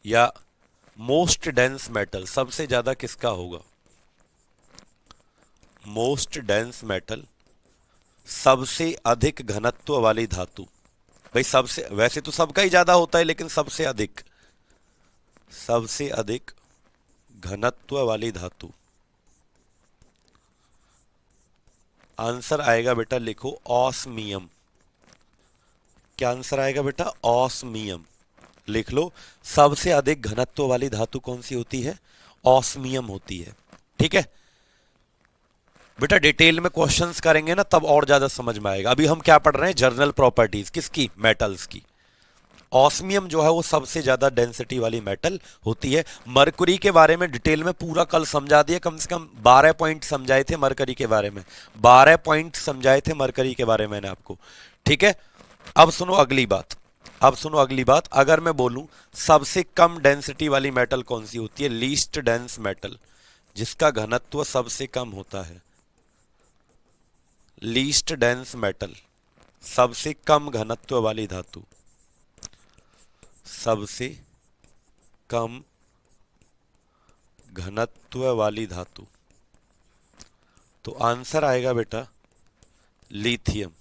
Speaker 1: या मोस्ट डेंस मेटल, सबसे ज्यादा किसका होगा? मोस्ट डेंस मेटल, सबसे अधिक घनत्व वाली धातु। भाई सबसे, वैसे तो सबका ही ज्यादा होता है, लेकिन सबसे अधिक, सबसे अधिक घनत्व वाली धातु। आंसर आएगा बेटा, लिखो ऑस्मियम। क्या आंसर आएगा बेटा? ऑस्मियम। लिख लो, सबसे अधिक घनत्व वाली धातु कौन सी होती है? ऑस्मियम होती है। ठीक है बेटा, डिटेल में क्वेश्चंस करेंगे ना तब और ज्यादा समझ में आएगा। अभी हम क्या पढ़ रहे हैं? जर्नल प्रॉपर्टीज किसकी? मेटल्स की। ऑस्मियम जो है वो सबसे ज्यादा डेंसिटी वाली मेटल होती है। मरकरी के बारे में डिटेल में पूरा कल समझा दिया, कम से कम 12 पॉइंट समझाए थे मरकरी के बारे में, 12 पॉइंट समझाए थे मरकरी के बारे में मैंने आपको। ठीक है, अब सुनो अगली बात, अब सुनो अगली बात। अगर मैं बोलूं सबसे कम डेंसिटी वाली मेटल कौन सी होती है? लीस्ट डेंस मेटल, जिसका घनत्व सबसे कम होता है। लीस्ट डेंस मेटल, सबसे कम घनत्व वाली धातु, सबसे कम घनत्व वाली धातु। तो आंसर आएगा बेटा लिथियम।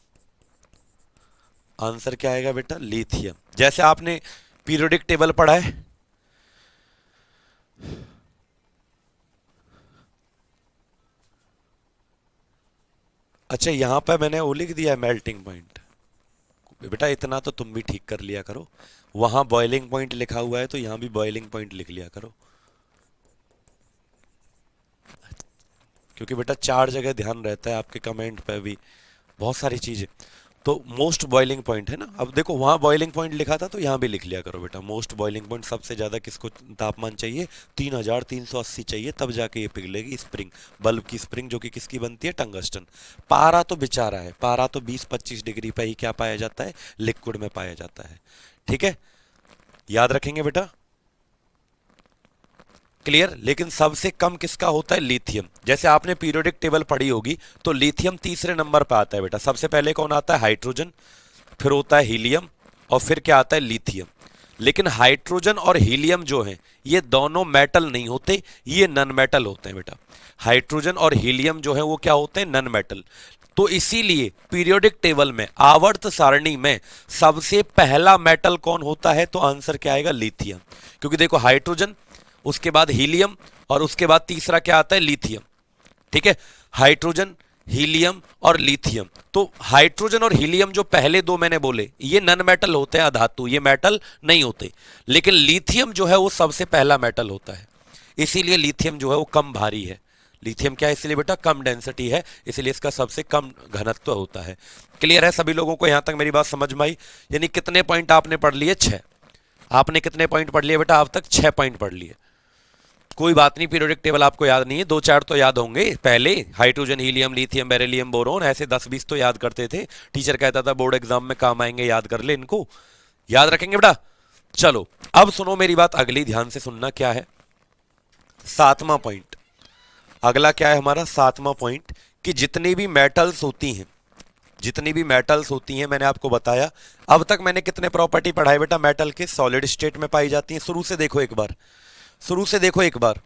Speaker 1: आंसर क्या आएगा बेटा? लिथियम। जैसे आपने पीरियोडिक टेबल पढ़ा है, अच्छा यहां पर मैंने वो लिख दिया है मेल्टिंग पॉइंट। बेटा इतना तो तुम भी ठीक कर लिया करो, वहां बॉइलिंग पॉइंट लिखा हुआ है तो यहां भी बॉइलिंग पॉइंट लिख लिया करो, क्योंकि बेटा 4 जगह ध्यान रहता है आपके कमेंट पे भी, बहुत सारी चीजें। तो मोस्ट बॉइलिंग पॉइंट है ना, अब देखो वहां बॉइलिंग पॉइंट लिखा था तो यहां भी लिख लिया करो बेटा। मोस्ट बॉइलिंग पॉइंट, सबसे ज्यादा किसको तापमान चाहिए? 3380 चाहिए, तब जाके ये पिघलेगी स्प्रिंग, बल्ब की स्प्रिंग, जो कि किसकी बनती है? टंगस्टन। पारा तो बेचारा है, पारा तो 20-25 डिग्री पे ही क्या पाया जाता है? लिक्विड में पाया जाता है। ठीक है, याद रखेंगे बेटा, क्लियर। लेकिन सबसे कम किसका होता है? लिथियम। जैसे आपने पीरियोडिक टेबल पढ़ी होगी तो लिथियम तीसरे नंबर पे आता है बेटा। सबसे पहले कौन आता है? हाइड्रोजन, फिर होता है हीलियम, और फिर क्या आता है? लिथियम। लेकिन हाइड्रोजन और हीलियम जो है ये दोनों मेटल नहीं होते, ये नन मेटल होते हैं बेटा। हाइड्रोजन और हीलियम जो है वो क्या होते हैं? Non metal. तो इसीलिए पीरियोडिक टेबल में, आवर्त सारणी में सबसे पहला मेटल कौन होता है? तो आंसर क्या आएगा? लिथियम। क्योंकि देखो हाइड्रोजन, उसके बाद हीलियम, और उसके बाद तीसरा क्या आता है? लिथियम। ठीक है, हाइड्रोजन, हीलियम और लिथियम। तो हाइड्रोजन और हीलियम जो पहले दो मैंने बोले ये नन मेटल होते हैं, अधातु, ये मेटल नहीं होते। लेकिन लिथियम जो है वो सबसे पहला मेटल होता है, इसीलिए लिथियम जो है वो कम भारी है। लिथियम क्या है? इसलिए बेटा कम डेंसिटी है, इसलिए इसका सबसे कम घनत्व होता है। क्लियर है सभी लोगों को? यहां तक मेरी बात समझ में आई? यानी कितने पॉइंट आपने पढ़ लिए? 6। आपने कितने पॉइंट पढ़ लिए बेटा? अब तक 6 पॉइंट पढ़ लिए। कोई बात नहीं, पीरियोडिक टेबल आपको याद नहीं है, 2-4 तो याद होंगे। पहले hydrogen, helium, lithium, beryllium, boron, ऐसे 10-20 तो याद करते थे। टीचर कहता था बोर्ड एग्जाम में काम आएंगे, याद कर ले इनको, याद रखेंगे बेटा। चलो अब सुनो मेरी बात अगली, ध्यान से सुनना। क्या है? 7वां पॉइंट। अगला क्या है हमारा? 7वां पॉइंट, कि जितनी भी मेटल्स होती हैं, जितनी भी मेटल्स होती हैं, मैंने आपको बताया। अब तक मैंने कितने प्रॉपर्टी पढ़ाए बेटा मेटल के? सॉलिड स्टेट में पाई जाती हैं। शुरू से देखो एक बार, शुरू से देखो एक बार।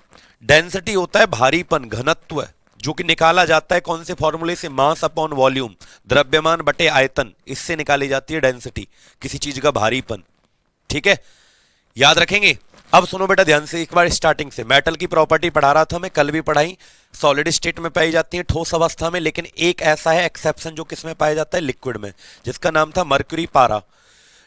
Speaker 1: डेंसिटी होता है भारीपन, घनत्व, जो कि निकाला जाता है कौन से फॉर्मूले से? मास अपॉन वॉल्यूम, द्रव्यमान बटे आयतन, इससे निकाली जाती है डेंसिटी, किसी चीज का भारीपन। ठीक है, याद रखेंगे। अब सुनो बेटा ध्यान से, एक बार स्टार्टिंग से। मेटल की प्रॉपर्टी पढ़ा रहा था मैं, कल भी पढ़ाई। सॉलिड स्टेट में पाई जाती है, ठोस अवस्था में, लेकिन एक ऐसा है एक्सेप्शन जो किसमें पाया जाता है? लिक्विड में, जिसका नाम था मर्क्यूरी पारा।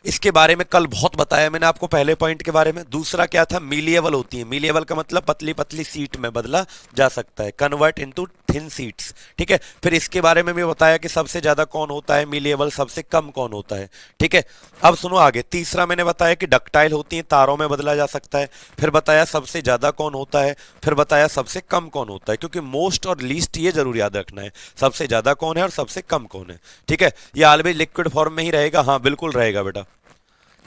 Speaker 1: इसके बारे में कल बहुत बताया मैंने आपको, पहले पॉइंट के बारे में। दूसरा क्या था? मीलिएबल होती है। मीलिएबल का मतलब पतली पतली सीट में बदला जा सकता है, कन्वर्ट इनटू थिन सीट्स। ठीक है, फिर इसके बारे में भी बताया कि सबसे ज्यादा कौन होता है मीलिएबल, सबसे कम कौन होता है। ठीक है, अब सुनो आगे। तीसरा मैंने बताया कि डक्टाइल होती है, तारों में बदला जा सकता है। फिर बताया सबसे ज्यादा कौन होता है, फिर बताया सबसे कम कौन होता है, क्योंकि मोस्ट और लीस्ट ये जरूर याद रखना है, सबसे ज्यादा कौन है और सबसे कम कौन है। ठीक है, ये ऑलवेज लिक्विड फॉर्म में ही रहेगा। हाँ बिल्कुल रहेगा बेटा,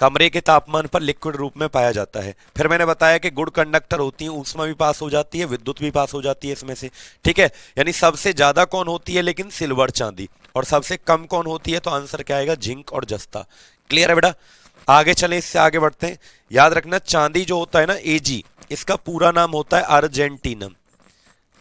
Speaker 1: कमरे के तापमान पर लिक्विड रूप में पाया जाता है। फिर मैंने बताया कि गुड कंडक्टर होती है, ऊष्मा भी पास हो जाती है, विद्युत भी पास हो जाती है इसमें से। ठीक है, यानी सबसे ज्यादा कौन होती है लेकिन सिल्वर चांदी, और सबसे कम कौन होती है? तो आंसर क्या आएगा? जिंक और जस्ता। क्लियर है बेटा? आगे चले, इससे आगे बढ़ते हैं। याद रखना चांदी जो होता है ना एजी, इसका पूरा नाम होता है अर्जेंटीनम।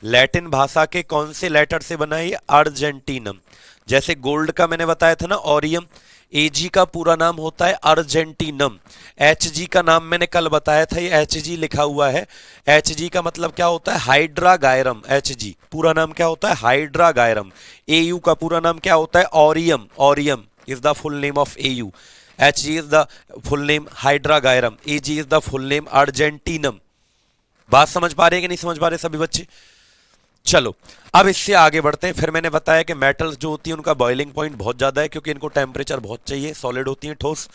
Speaker 1: लैटिन भाषा के कौन से लेटर से बना है ये? अर्जेंटीनम। जैसे गोल्ड का मैंने बताया था ना ऑरियम, एजी का पूरा नाम होता है अर्जेंटीनम। एचजी का नाम मैंने कल बताया था, ये एचजी लिखा हुआ है। एचजी का मतलब क्या होता है? हाइड्रागायरम। एचजी पूरा नाम क्या होता है? हाइड्रागायरम। एयू का पूरा नाम क्या होता है? Aurum. Aurum is the full name of AU. HG is the full name hydrargyrum. AG is the full name argentinum. बात समझ पा रहे हैं कि नहीं समझ पा रहे सभी बच्चे? चलो अब इससे आगे बढ़ते हैं। फिर मैंने बताया कि मेटल्स जो होती है उनका बॉइलिंग पॉइंट बहुत ज्यादा है, क्योंकि इनको टेम्परेचर बहुत चाहिए, सॉलिड होती है, ठोस।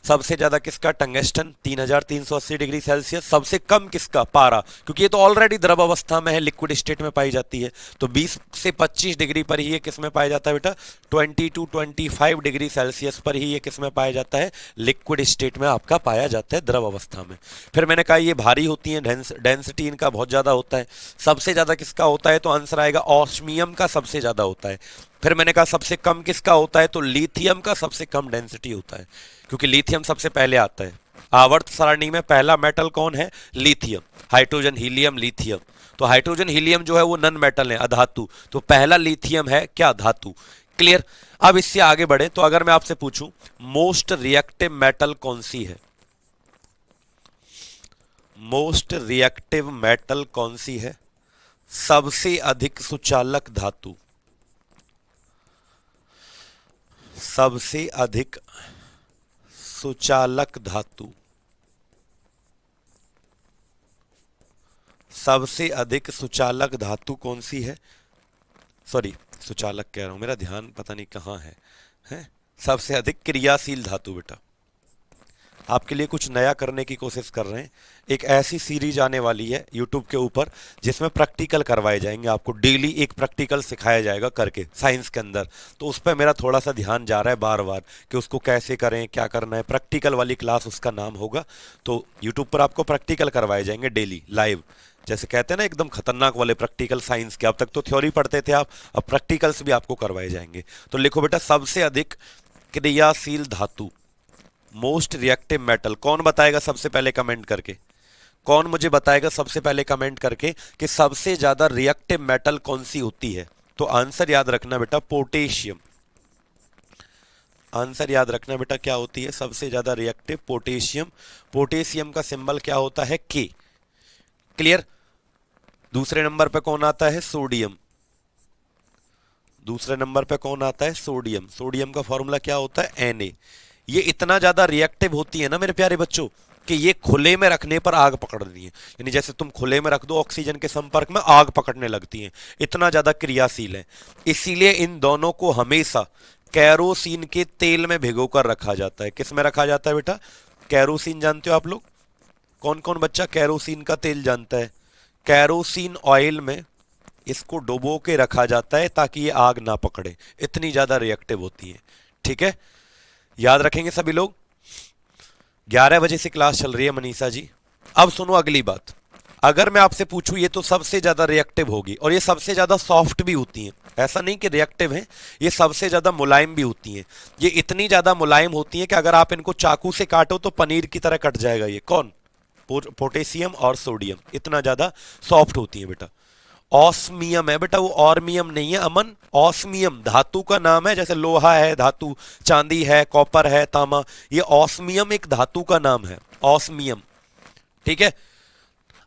Speaker 1: सबसे ज्यादा किसका? Tungsten 3380 degree Celsius. सबसे कम किसका? पारा, क्योंकि ये तो ऑलरेडी द्रव अवस्था में है, लिक्विड स्टेट में पाई जाती है। तो 20 से 25 डिग्री पर ही ये किस में पाया जाता है बेटा? 20 to 25 डिग्री सेल्सियस पर ही ये किस में पाया जाता है? लिक्विड स्टेट में आपका पाया जाता है, द्रव अवस्था में। फिर मैंने कहा ये भारी होती है, डेंसिटी इनका बहुत ज्यादा होता है। सबसे ज्यादा किसका होता है? तो आंसर आएगा ऑस्मियम का सबसे ज्यादा होता है। फिर मैंने कहा सबसे कम किसका होता है? तो लिथियम का सबसे कम डेंसिटी होता है, क्योंकि लिथियम सबसे पहले आता है। आवर्त सारणी में पहला मेटल कौन है? लिथियम। Hydrogen, helium, lithium. तो हाइड्रोजन हीलियम जो है वो नन मेटल है, अधातु। तो पहला लिथियम है क्या? धातु। क्लियर? अब इससे आगे बढ़े तो अगर मैं आपसे पूछूं मोस्ट रिएक्टिव मेटल कौन सी है? मोस्ट रिएक्टिव मेटल कौन सी है? सबसे अधिक सुचालक धातु। सबसे अधिक सुचालक धातु। सबसे अधिक सुचालक धातु कौन सी है? सॉरी, सुचालक कह रहा हूं, मेरा ध्यान पता नहीं कहां है, हैं? सबसे अधिक क्रियाशील धातु बेटा। आपके लिए कुछ नया करने की कोशिश कर रहे हैं। एक ऐसी सीरीज आने वाली है यूट्यूब के ऊपर जिसमें प्रैक्टिकल करवाए जाएंगे, आपको डेली एक प्रैक्टिकल सिखाया जाएगा करके साइंस के अंदर। तो उस पर मेरा थोड़ा सा ध्यान जा रहा है बार बार कि उसको कैसे करें, क्या करना है। प्रैक्टिकल वाली क्लास उसका नाम होगा। तो यूट्यूब पर आपको प्रैक्टिकल करवाए जाएंगे डेली लाइव, जैसे कहते हैं ना एकदम खतरनाक वाले प्रैक्टिकल साइंस के। अब तक तो थ्योरी पढ़ते थे आप, अब प्रैक्टिकल्स भी आपको करवाए जाएंगे। तो लिखो बेटा सबसे अधिक क्रियाशील धातु, मोस्ट रिएक्टिव मेटल। कौन बताएगा सबसे पहले कमेंट करके? कौन मुझे बताएगा सबसे पहले कमेंट करके कि सबसे ज्यादा रिएक्टिव मेटल कौन सी होती है? तो आंसर याद रखना बेटा, पोटेशियम। आंसर याद रखना बेटा, क्या होती है सबसे ज्यादा रिएक्टिव? पोटेशियम। पोटेशियम का सिंबल क्या होता है? के। क्लियर? दूसरे नंबर पे कौन आता है? सोडियम। दूसरे नंबर पे कौन आता है? सोडियम। सोडियम का फॉर्मूला क्या होता है? Na। ये इतना ज्यादा रिएक्टिव होती है ना मेरे प्यारे बच्चों कि ये खुले में रखने पर आग पकड़ती है। यानी जैसे तुम खुले में रख दो ऑक्सीजन के संपर्क में, आग पकड़ने लगती है, इतना ज्यादा क्रियाशील है। इसीलिए इन दोनों को हमेशा कैरोसिन के तेल में भिगोकर रखा जाता है। किस में रखा जाता है बेटा? कैरोसिन जानते हो आप लोग? कौन कौन बच्चा कैरोसिन का तेल जानता है? कैरोसिन ऑयल में इसको डुबो के रखा जाता है ताकि ये आग ना पकड़े, इतनी ज्यादा रिएक्टिव होती है। ठीक है, याद रखेंगे सभी लोग। 11 बजे से क्लास चल रही है मनीषा जी। अब सुनो अगली बात। अगर मैं आपसे पूछूं ये तो सबसे ज्यादा रिएक्टिव होगी और ये सबसे ज्यादा सॉफ्ट भी होती हैं, ऐसा नहीं कि रिएक्टिव है, ये सबसे ज्यादा मुलायम भी होती हैं। ये इतनी ज्यादा मुलायम होती हैं कि अगर आप इनको चाकू से काटो तो पनीर की तरह कट जाएगा। ये कौन? पोटेशियम और सोडियम इतना ज्यादा सॉफ्ट होती है बेटा। ऑस्मियम है बेटा, वो ऑर्मियम नहीं है अमन। ऑस्मियम धातु का नाम है, जैसे लोहा है धातु, चांदी है, कॉपर है, तांबा। ये ऑस्मियम एक धातु का नाम है, ऑस्मियम। ठीक है,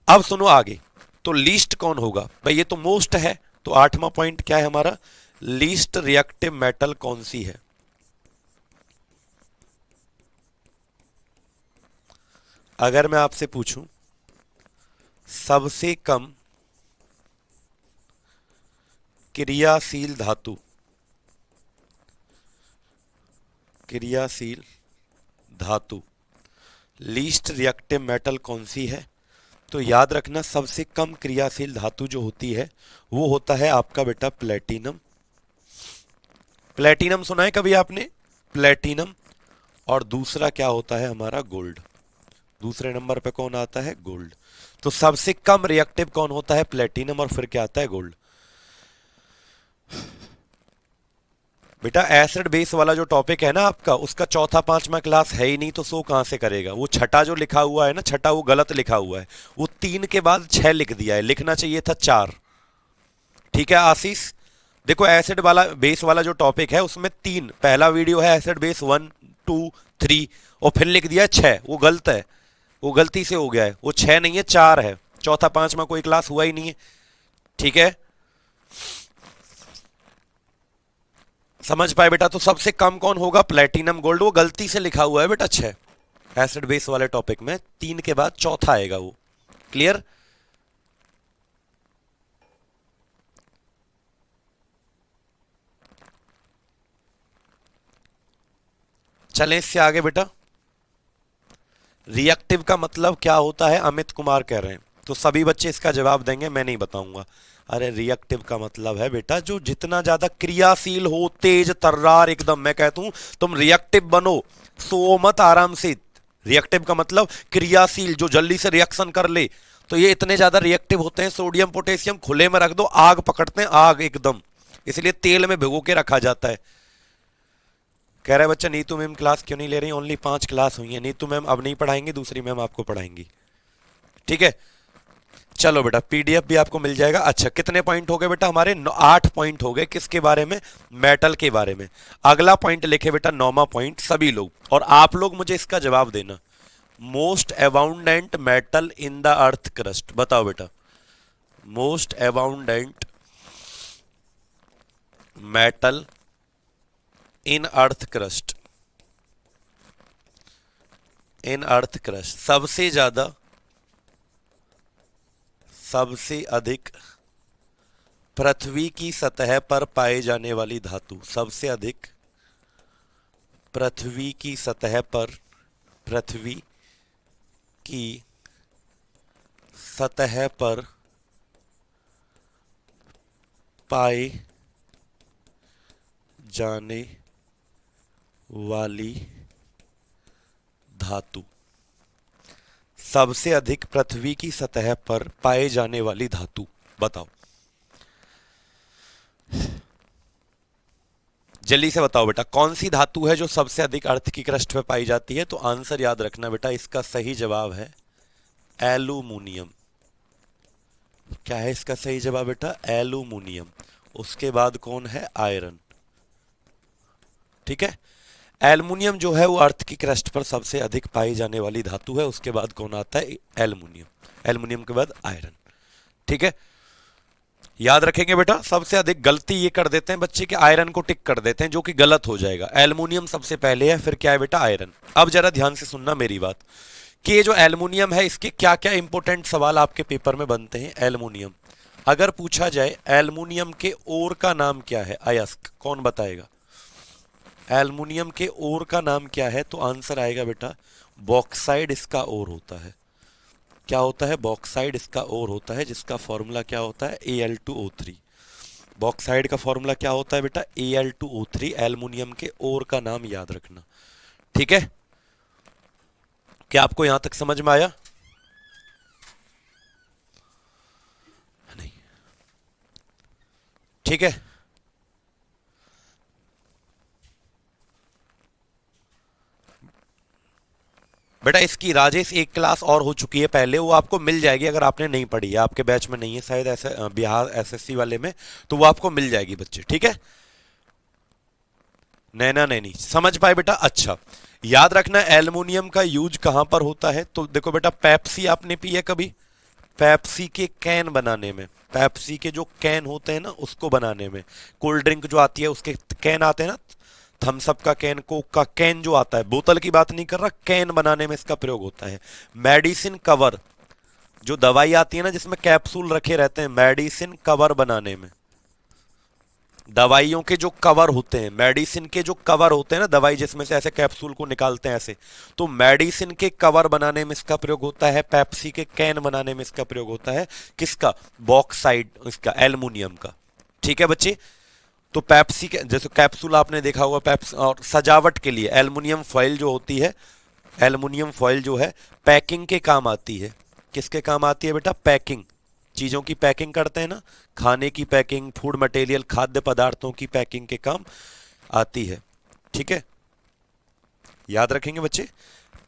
Speaker 1: अब सुनो आगे। तो लीस्ट कौन होगा भाई? ये तो मोस्ट है, तो 8वां पॉइंट क्या है हमारा? लीस्ट रिएक्टिव मेटल कौन सी है? अगर मैं आपसे पूछूं सबसे कम क्रियाशील धातु, क्रियाशील धातु, लीस्ट रिएक्टिव मेटल कौन सी है? तो याद रखना सबसे कम क्रियाशील धातु जो होती है वो होता है आपका बेटा प्लेटिनम। प्लेटिनम सुना है कभी आपने? प्लेटिनम। और दूसरा क्या होता है हमारा? गोल्ड। दूसरे नंबर पे कौन आता है? गोल्ड। तो सबसे कम रिएक्टिव कौन होता है? प्लेटिनम। और फिर क्या आता है? गोल्ड। बेटा एसिड बेस वाला जो टॉपिक है ना आपका, उसका चौथा पांचवा क्लास है ही नहीं, तो 100 कहां से करेगा। वो छठा जो लिखा हुआ है ना, छठा वो गलत लिखा हुआ है, वो 3 के बाद 6 लिख दिया है, लिखना चाहिए था 4। ठीक है आशीष, देखो एसिड वाला बेस वाला जो टॉपिक है उसमें 3, पहला वीडियो है एसिड बेस 1 2 3, और फिर लिख दिया है 6, वो गलत है, वो गलती से हो गया है, वो 6 नहीं है 4 है, चौथा पांचवा कोई क्लास हुआ ही नहीं है। ठीक है, समझ पाए बेटा। तो सबसे कम कौन होगा, प्लेटिनम गोल्ड, वो गलती से लिखा हुआ है बेटा 6, एसिड बेस वाले टॉपिक में 3 के बाद चौथा आएगा वो। क्लियर, चलें इससे आगे बेटा। रिएक्टिव का मतलब क्या होता है, अमित कुमार कह रहे हैं, तो सभी बच्चे इसका जवाब देंगे, मैं नहीं बताऊंगा। अरे रिएक्टिव का मतलब है बेटा जो जितना ज्यादा क्रियाशील हो, तेज तर्रार एकदम, मैं कहता हूं तुम रिएक्टिव बनो, सो मत आराम से। रिएक्टिव का मतलब क्रियाशील, जो जल्दी से रिएक्शन कर ले, तो ये इतने ज्यादा रिएक्टिव होते हैं, सोडियम पोटेशियम खुले में रख दो आग पकड़ते हैं, आग एकदम, इसलिए तेल में भिगो के रखा जाता है। कह रहा है बच्चा नीतू मैम क्लास क्यों नहीं ले रही, ओनली 5 क्लास हुई है। नीतू मैम अब नहीं पढ़ाएंगी, दूसरी मैम आपको पढ़ाएंगी। ठीक है, चलो बेटा पीडीएफ भी आपको मिल जाएगा। अच्छा कितने पॉइंट हो गए बेटा हमारे, 8 पॉइंट हो गए, किसके बारे में, मेटल के बारे में। अगला पॉइंट लिखे बेटा 9वां पॉइंट सभी लोग, और आप लोग मुझे इसका जवाब देना। Most abundant metal in the earth crust, बताओ बेटा। मोस्ट अबाउंडेंट मेटल इन अर्थ क्रस्ट, इन अर्थ क्रस्ट, सबसे अधिक पृथ्वी की सतह पर पाए जाने वाली धातु, सबसे अधिक पृथ्वी की सतह पर, पृथ्वी की सतह पर पाए जाने वाली धातु, सबसे अधिक पृथ्वी की सतह पर पाए जाने वाली धातु, बताओ जल्दी से बताओ बेटा, कौन सी धातु है जो सबसे अधिक अर्थ की क्रस्ट पे पाई जाती है। तो आंसर याद रखना बेटा, इसका सही जवाब है एल्यूमिनियम। क्या है इसका सही जवाब बेटा, एल्यूमिनियम। उसके बाद कौन है, आयरन। ठीक है, एल्युमिनियम जो है वो अर्थ की क्रस्ट पर सबसे अधिक पाई जाने वाली धातु है। उसके बाद कौन आता है, एल्युमिनियम। एल्युमिनियम के बाद आयरन। ठीक है, याद रखेंगे बेटा। सबसे अधिक गलती ये कर देते हैं बच्चे के, आयरन को टिक कर देते हैं, जो कि गलत हो जाएगा। एल्युमिनियम सबसे पहले है, फिर क्या है बेटा, आयरन। अब जरा ध्यान से सुनना मेरी बात, कि ये जो एल्युमिनियम है इसके क्या क्या इंपॉर्टेंट सवाल आपके पेपर में बनते हैं। एल्युमिनियम अगर पूछा जाए एल्युमिनियम के ओर का नाम क्या है, अयस्क, कौन बताएगा। एल्युमिनियम के ओर का नाम क्या है, तो आंसर आएगा बेटा बॉक्साइड, इसका ओर होता है। क्या होता है, बॉक्साइड इसका ओर होता है, जिसका फॉर्मूला क्या होता है, Al2O3। बॉक्साइड का फॉर्मूला क्या होता है बेटा, Al2O3। एल्युमिनियम के ओर का नाम याद रखना। ठीक है, क्या आपको यहां तक समझ में आया, नहीं, ठीक है। बेटा इसकी राजेश एक क्लास और हो चुकी है पहले, वो आपको मिल जाएगी अगर आपने नहीं पढ़ी है, आपके बैच में नहीं है शायद, ऐसे बिहार एसएससी वाले में, तो वो आपको मिल जाएगी बच्चे। ठीक है, नैना नैनी समझ पाए बेटा। अच्छा याद रखना एल्युमिनियम का यूज कहां पर होता है, तो देखो बेटा पेप्सी आपने पी है कभी, पेप्सी के कैन बनाने में, पेप्सी के जो कैन होते हैं ना उसको बनाने में, कोल्ड ड्रिंक जो आती है उसके कैन आते हैं ना, थम्सअप का कैन, कोक का कैन जो आता है, बोतल की बात नहीं कर रहा, कैन बनाने में इसका प्रयोग होता है। मेडिसिन कवर, जो दवाई आती है ना जिसमें कैप्सूल रखे रहते हैं, मेडिसिन कवर बनाने में, दवाइयों के जो कवर होते हैं, मेडिसिन के जो कवर होते हैं ना, दवाई जिसमें से ऐसे कैप्सूल को निकालते हैं ऐसे, तो मेडिसिन के कवर बनाने में इसका प्रयोग होता है। पेप्सी के कैन बनाने में इसका प्रयोग होता है, किसका, बॉक्साइड, इसका एल्युमिनियम का। ठीक है बच्चे, तो पेप्सी के जैसे कैप्सूल आपने देखा होगा, पेप्स, और सजावट के लिए एल्युमिनियम फॉइल जो होती है, एल्युमिनियम फॉइल जो है पैकिंग के काम आती है। किसके काम आती है बेटा, पैकिंग, चीजों की पैकिंग करते हैं ना, खाने की पैकिंग, फूड मटेरियल, खाद्य पदार्थों की पैकिंग के काम आती है। ठीक है, याद रखेंगे बच्चे,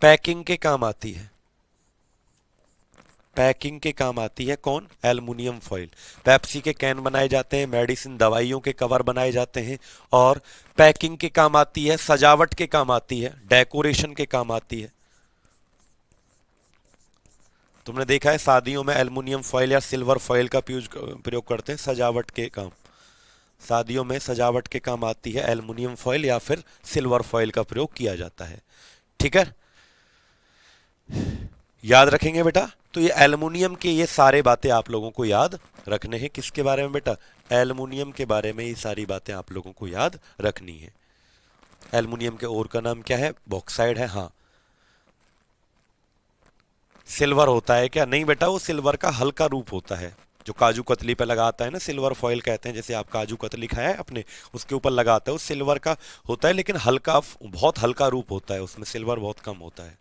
Speaker 1: पैकिंग के काम आती है। पैकिंग के काम आती है कौन? Aluminium foil. पेप्सी के कैन बनाए जाते हैं, मेडिसिन दवाइयों के कवर बनाए जाते हैं, और पैकिंग के काम आती है, सजावट के काम आती है, डेकोरेशन के काम आती है। तुमने देखा है शादियों में एल्युमिनियम फॉइल या सिल्वर फॉइल का प्रयोग करते हैं सजावट के काम। शादियों में सजावट के काम आती है एल्युमिनियम फॉइल या फिर सिल्वर फॉइल का प्रयोग किया जाता है। ठीक है, याद रखेंगे बेटा। तो ये एल्युमिनियम के ये सारे बातें आप लोगों को याद रखने हैं। किसके बारे में बेटा? एल्युमिनियम के बारे में ये सारी बातें आप लोगों को याद रखनी है। एल्युमिनियम के और का नाम क्या है? बॉक्साइड है। हाँ, सिल्वर होता है क्या? नहीं बेटा, वो सिल्वर का हल्का रूप होता है, जो काजू कतली पे लगाता है ना, सिल्वर फॉइल कहते हैं। जैसे आप काजू कतली खाया है अपने, उसके ऊपर लगाता है, वो सिल्वर का होता है, लेकिन हल्का, बहुत हल्का रूप होता है, उसमें सिल्वर बहुत कम होता है।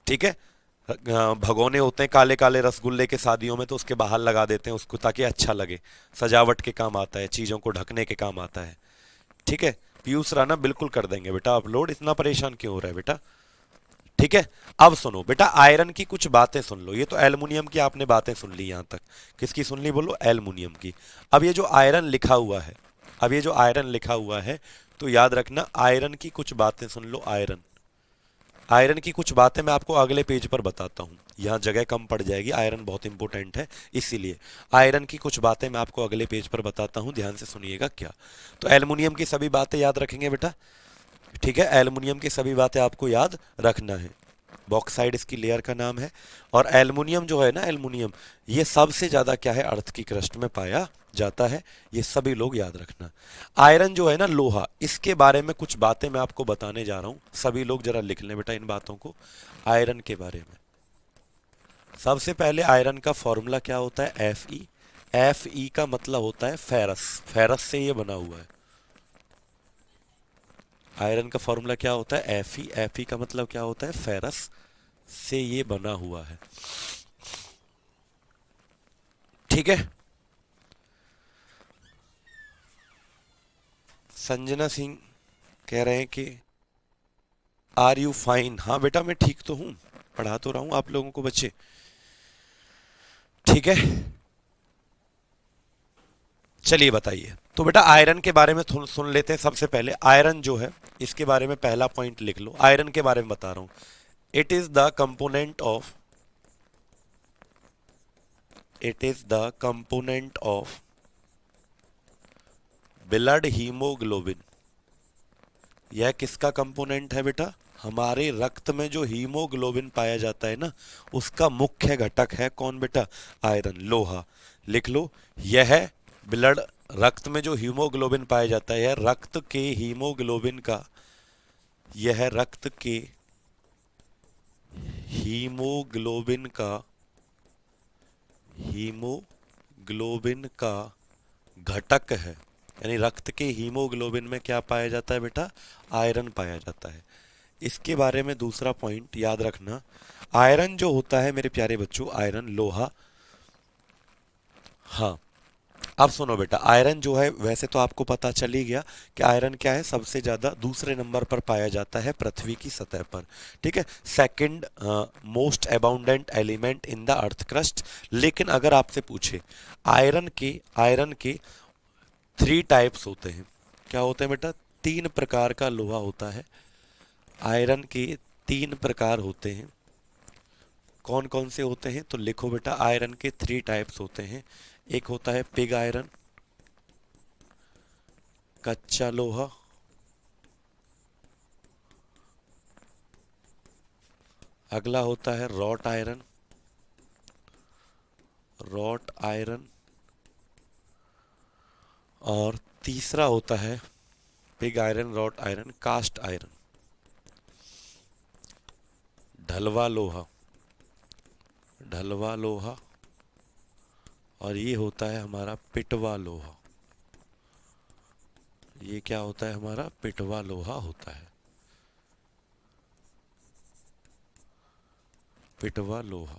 Speaker 1: ठीक है, भगोने होते हैं काले काले रसगुल्ले के शादियों में, तो उसके बाहर लगा देते हैं उसको ताकि अच्छा लगे। सजावट के काम आता है, चीज़ों को ढकने के काम आता है। ठीक है, पीयूष राणा बिल्कुल कर देंगे बेटा अपलोड, इतना परेशान क्यों हो रहा है बेटा? ठीक है, अब सुनो बेटा, आयरन की कुछ बातें सुन लो। ये तो एल्युमिनियम की आपने बातें सुन ली यहां तक। किसकी सुन ली बोलो? एल्युमिनियम की। अब ये जो आयरन लिखा हुआ है, अब ये जो आयरन लिखा हुआ है, तो याद रखना आयरन की कुछ बातें सुन लो। आयरन, आयरन की कुछ बातें मैं आपको अगले पेज पर बताता हूँ, यहाँ जगह कम पड़ जाएगी, आयरन बहुत इंपॉर्टेंट है इसीलिए। आयरन की कुछ बातें मैं आपको अगले पेज पर बताता हूँ, ध्यान से सुनिएगा क्या। तो एल्युमिनियम की सभी बातें याद रखेंगे बेटा। ठीक है, एल्युमिनियम की सभी बातें आपको याद रखना है। बॉक्साइड इसकी लेयर का नाम है। और एल्युमिनियम जो है ना, एल्युमिनियम, ये सबसे ज्यादा क्या है? अर्थ की क्रस्ट में पाया जाता है। ये सभी लोग याद रखना। आयरन जो है ना, लोहा, इसके बारे में कुछ बातें मैं आपको बताने जा रहा हूं, सभी लोग जरा लिख लें बेटा इन बातों को। आयरन के बारे में सबसे पहले आयरन का फॉर्मूला क्या होता है? F E. एफ ई का मतलब होता है फेरस। फेरस से ये बना हुआ है। आयरन का फॉर्मूला क्या होता है? F E. एफ ई का मतलब क्या होता है? फेरस से ये बना हुआ है। ठीक है, संजना सिंह कह रहे हैं कि आर यू फाइन? हाँ बेटा, मैं ठीक तो हूँ, पढ़ा तो रहा हूँ आप लोगों को बच्चे। ठीक है, चलिए बताइए। तो बेटा आयरन के बारे में सुन लेते हैं। सबसे पहले आयरन जो है, इसके बारे में पहला पॉइंट लिख लो। आयरन के बारे में बता रहा हूं, it is the component of, it is the component of blood haemoglobin. यह किसका कंपोनेंट है बेटा? हमारे रक्त में जो हीमोग्लोबिन पाया जाता है ना, उसका मुख्य घटक है कौन बेटा? आयरन, लोहा। लिख लो, यह ब्लड, रक्त में जो हीमोग्लोबिन पाया जाता है, यह रक्त के हीमोग्लोबिन का, यह रक्त के हीमोग्लोबिन का, हीमोग्लोबिन का घटक है। यानी रक्त के हीमोग्लोबिन में क्या पाया जाता है बेटा? आयरन पाया जाता है। इसके बारे में दूसरा पॉइंट याद रखना, आयरन जो होता है मेरे प्यारे बच्चों, आयरन, लोहा। हाँ, अब सुनो बेटा, आयरन जो है, वैसे तो आपको पता चल ही गया कि आयरन क्या है, सबसे ज्यादा दूसरे नंबर पर पाया जाता है पृथ्वी की सतह पर। ठीक है, second most abundant element in the earth crust. लेकिन अगर आपसे पूछे, आयरन के 3 टाइप्स होते हैं। क्या होते हैं बेटा? 3 प्रकार का लोहा होता है। आयरन के 3 प्रकार होते हैं। कौन कौन से होते हैं? तो लिखो बेटा, आयरन के 3 टाइप्स होते हैं। एक होता है पिग आयरन, कच्चा लोहा। अगला होता है रॉट आयरन, रॉट आयरन। और तीसरा होता है pig iron, wrought iron, cast iron, ढलवा लोहा, ढलवा लोहा। और ये होता है हमारा पिटवा लोहा। ये क्या होता है? हमारा पिटवा लोहा होता है, पिटवा लोहा।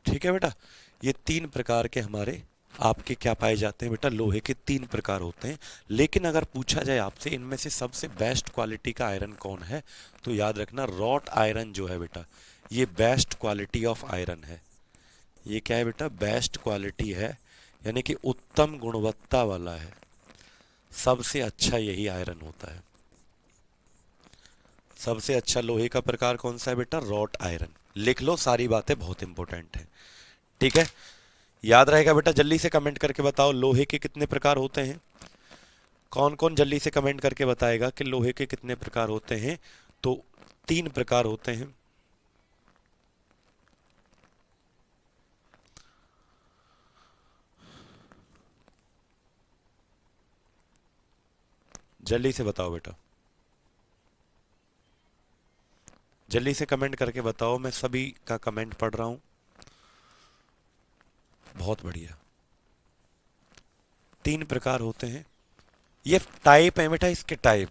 Speaker 1: ठीक है बेटा, ये 3 प्रकार के हमारे आपके क्या पाए जाते हैं बेटा, लोहे के 3 प्रकार होते हैं। लेकिन अगर पूछा जाए आपसे इनमें से सबसे बेस्ट क्वालिटी का आयरन कौन है, तो याद रखना रॉट आयरन जो है बेटा, ये बेस्ट क्वालिटी ऑफ आयरन है। ये क्या है बेटा, बेस्ट क्वालिटी है, यानी कि उत्तम गुणवत्ता वाला है। सबसे अच्छा यही आयरन होता है। सबसे अच्छा लोहे का प्रकार कौन सा है बेटा, रॉट आयरन। लिख लो, सारी बातें बहुत इंपॉर्टेंट है। ठीक है, याद रहेगा बेटा। जल्दी से कमेंट करके बताओ लोहे के कितने प्रकार होते हैं। कौन कौन जल्दी से कमेंट करके बताएगा कि लोहे के कितने प्रकार होते हैं। तो 3 प्रकार होते हैं। जल्दी से बताओ बेटा, जल्दी से कमेंट करके बताओ। मैं सभी का कमेंट पढ़ रहा हूं। बहुत बढ़िया, 3 प्रकार होते हैं। ये टाइप है बेटा, इसके टाइप।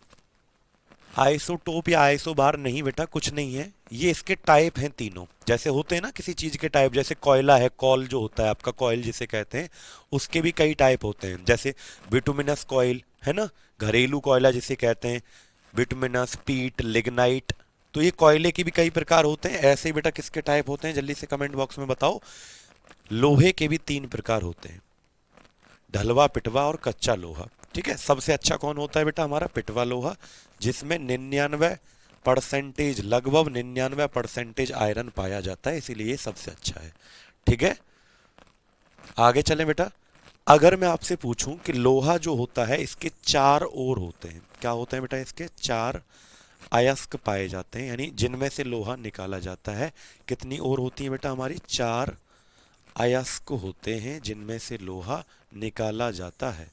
Speaker 1: आइसोटोप या आइसोबार नहीं बेटा, कुछ नहीं है। ये इसके टाइप हैं तीनों। जैसे होते हैं ना किसी चीज के टाइप, जैसे कोयला है, कॉल जो होता है आपका, कॉयल जिसे कहते हैं, उसके भी कई टाइप होते हैं। जैसे बिटुमिनस कॉयल है ना, घरेलू कोयला जिसे कहते हैं, बिटुमिनस, पीट, लिग्नाइट। तो ये कोयले के भी कई प्रकार होते हैं। ऐसे ही बेटा किसके टाइप होते हैं, जल्दी से कमेंट बॉक्स में बताओ। लोहे के भी 3 प्रकार होते हैं, ढलवा, पिटवा और कच्चा लोहा। ठीक है, सबसे अच्छा कौन होता है बेटा, हमारा पिटवा लोहा, जिसमें 99% लगभग 99% आयरन पाया जाता है, इसीलिए सबसे अच्छा है। ठीक है, आगे चलें बेटा। अगर मैं आपसे पूछूं कि लोहा जो होता है इसके 4 ओर होते हैं, क्या होते हैं बेटा, इसके 4 अयस्क पाए जाते हैं, यानी जिनमें से लोहा निकाला जाता है। कितनी ओर होती है बेटा, हमारी 4 अयस्क होते हैं जिनमें से लोहा निकाला जाता है।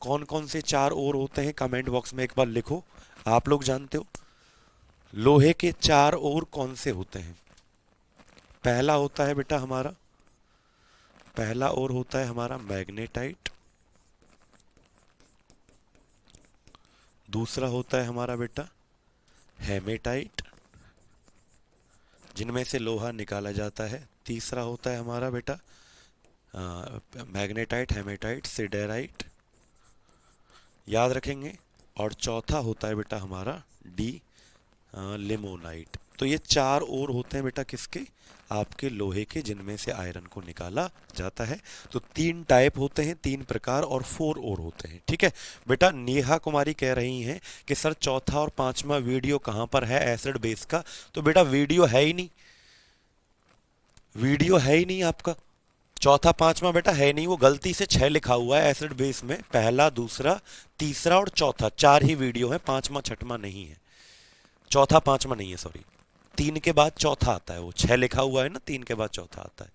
Speaker 1: कौन कौन से 4 ओर होते हैं, कमेंट बॉक्स में एक बार लिखो। आप लोग जानते हो लोहे के 4 ओर कौन से होते हैं। पहला होता है बेटा हमारा, पहला ओर होता है हमारा मैग्नेटाइट। दूसरा होता है हमारा बेटा हेमेटाइट, जिनमें से लोहा निकाला जाता है। तीसरा होता है हमारा बेटा मैग्नेटाइट, हेमेटाइट, सिडेराइट, याद रखेंगे। और चौथा होता है बेटा हमारा डी लिमोनाइट। तो ये 4 ओर होते हैं बेटा किसके, आपके लोहे के, जिनमें से आयरन को निकाला जाता है। तो 3 टाइप होते हैं, 3 प्रकार, और 4 ओर होते हैं। ठीक है बेटा। नेहा कुमारी कह रही हैं कि सर चौथा और 5वां वीडियो कहाँ पर है एसिड बेस का। तो बेटा वीडियो है ही नहीं, वीडियो है ही नहीं आपका। चौथा 5वां बेटा है नहीं, वो गलती से 6 लिखा हुआ है एसिड बेस में। पहला, दूसरा, तीसरा और चौथा, 4 ही वीडियो है, 5वां 6वां नहीं है। चौथा 5वां नहीं है, सॉरी। 3 के बाद चौथा आता है, वो 6 लिखा हुआ है ना, 3 के बाद चौथा आता है।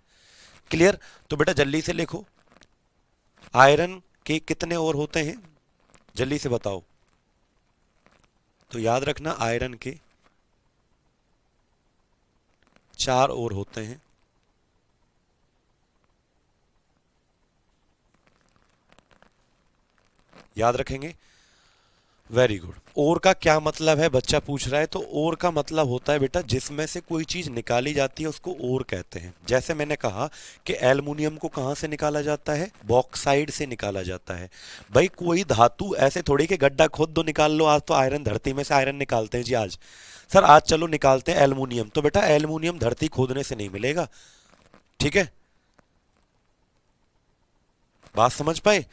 Speaker 1: क्लियर। तो बेटा जल्दी से लिखो, आयरन के कितने ओर होते हैं, जल्दी से बताओ। तो याद रखना आयरन के 4 ओर होते हैं। याद रखेंगे, वेरी गुड। ओर का क्या मतलब है, बच्चा पूछ रहा है। तो ओर का मतलब होता है बेटा जिसमें से कोई चीज निकाली जाती है, उसको ओर कहते हैं। जैसे मैंने कहा कि एल्युमिनियम को कहां से निकाला जाता है, बॉक्साइड से निकाला जाता है। भाई कोई धातु ऐसे थोड़ी कि गड्ढा खोद दो निकाल लो। आज तो आयरन, धरती में से आयरन निकालते हैं जी आज। सर आज चलो निकालते हैं एल्युमिनियम, तो बेटा एल्युमिनियम धरती खोदने से नहीं मिलेगा। ठीक है, बात समझ पाए।